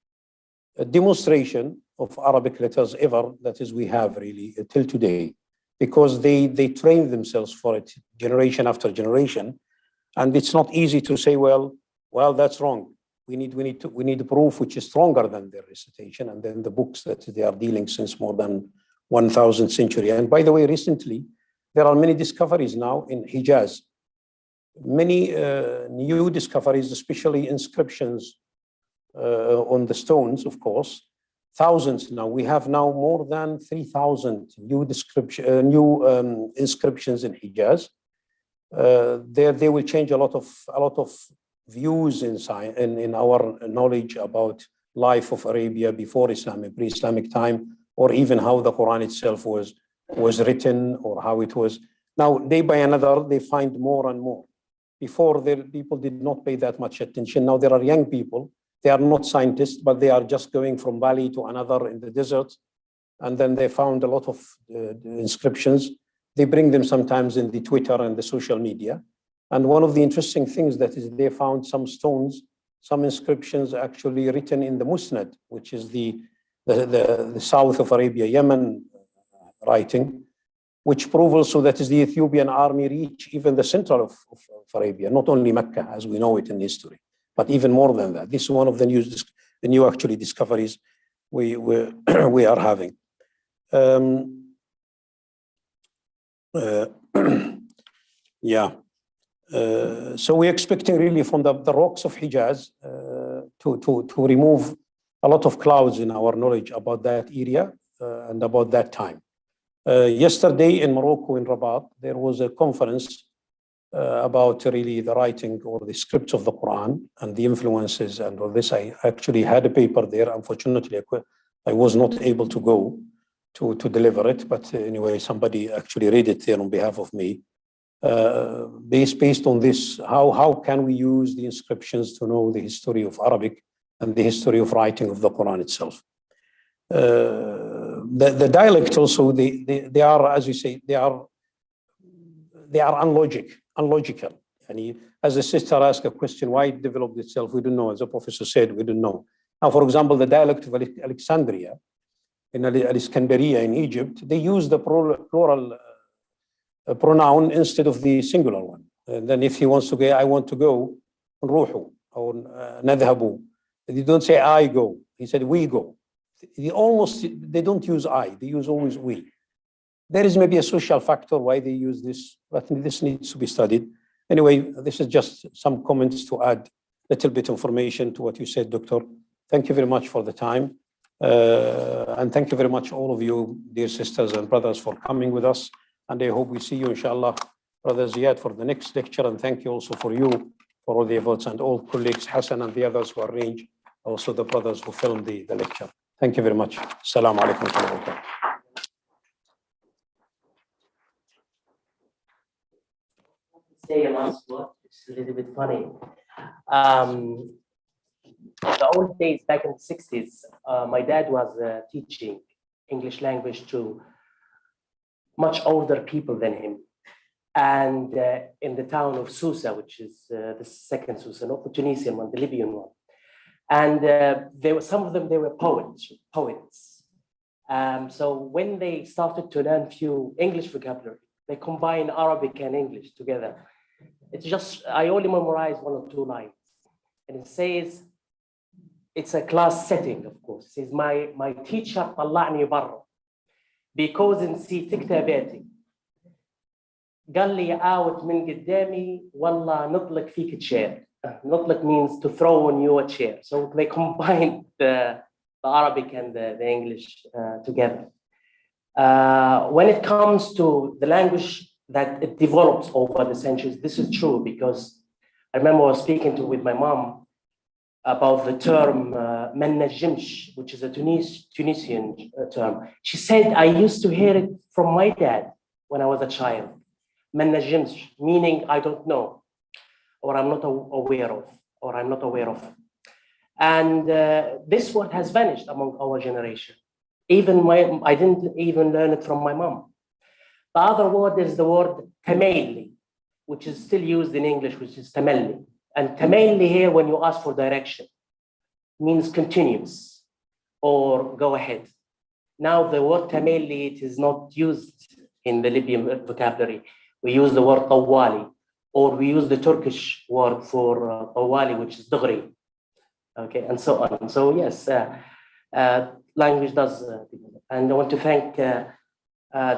demonstration of Arabic letters ever, that is we have really till today, because they train themselves for it generation after generation. And it's not easy to say, well, that's wrong. We need proof which is stronger than their recitation and then the books that they are dealing since more than 1,000 century. And by the way, recently, there are many discoveries now in Hijaz, many new discoveries, especially inscriptions on the stones, of course, thousands now. We have now more than 3,000 new inscriptions in Hijaz. They will change a lot of views in our knowledge about life of Arabia before Islamic, pre-Islamic time, or even how the Quran itself was written or how it was. Now, day by another, they find more and more. Before, people did not pay that much attention. Now there are young people. They are not scientists, but they are just going from valley to another in the desert. And then they found a lot of inscriptions. They bring them sometimes in the Twitter and the social media. And one of the interesting things that is they found some stones, some inscriptions actually written in the Musnad, which is the south of Arabia, Yemen writing, which prove also that is the Ethiopian army reach even the central of Arabia, not only Mecca as we know it in history, but even more than that. This is one of the new actually discoveries we are having. Yeah. So we're expecting really from the rocks of Hijaz to remove a lot of clouds in our knowledge about that area and about that time. Yesterday in Morocco, in Rabat, there was a conference about really the writing or the scripts of the Quran and the influences and all this. I actually had a paper there. Unfortunately, I was not able to go to deliver it, but anyway, somebody actually read it there on behalf of me. Based on this, how can we use the inscriptions to know the history of Arabic and the history of writing of the Quran itself? The dialect also, they are, as you say, they are unlogical. And as the sister asked a question, why it developed itself, we don't know. As the professor said, we don't know. Now, for example, the dialect of Alexandria, in Alexandria in Egypt, they use the plural pronoun instead of the singular one. And then if he wants to go, I want to go, نروحوا or نذهبوا. They don't say I go. He said we go. They don't use I. They use always we. There is maybe a social factor why they use this, but this needs to be studied. Anyway, this is just some comments to add a little bit information to what you said, Doctor. Thank you very much for the time. And thank you very much, all of you, dear sisters and brothers, for coming with us. And I hope we see you, inshallah, Brother Ziad, for the next lecture. And thank you also for you, for all the efforts, and all colleagues, Hassan and the others who arranged, also the brothers who filmed the lecture. Thank you very much. Assalamu alaikum wa rahmatullah. Say a last word. It's a little bit funny. The old days, back in the 60s, my dad was teaching English language to much older people than him. And in the town of Susa, which is the second Susa, not the Tunisian one, the Libyan one. And some of them, they were poets. So when they started to learn few English vocabulary, they combine Arabic and English together. It's just, I only memorized 1 or 2 lines. And it says, it's a class setting, of course. It says, my teacher طلعني برا because نسيت كتاباتي. قال لي out من قدامي والله نطلق فيك chair. Notlak means to throw on you a chair. So they combined the Arabic and the English together. When it comes to the language that it develops over the centuries, this is true because I remember I was speaking with my mom about the term "mannajimsh," which is a Tunisian term. She said, I used to hear it from my dad when I was a child. "Mannajimsh," meaning I don't know, or I'm not aware of, And this word has vanished among our generation. I didn't even learn it from my mom. The other word is the word tamayli, which is still used in English, which is tamalli. And tamalli here, when you ask for direction, means continuous or go ahead. Now the word tamalli, it is not used in the Libyan vocabulary. We use the word tawali, or we use the Turkish word for tawali, which is dughri. Okay, and so on. So yes, language does. And I want to thank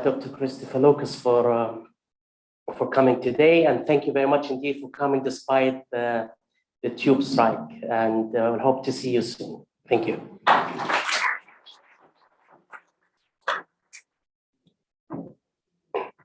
Dr. Christopher Lucas for coming today, and thank you very much indeed for coming despite the tube strike. And I hope to see you soon. Thank you.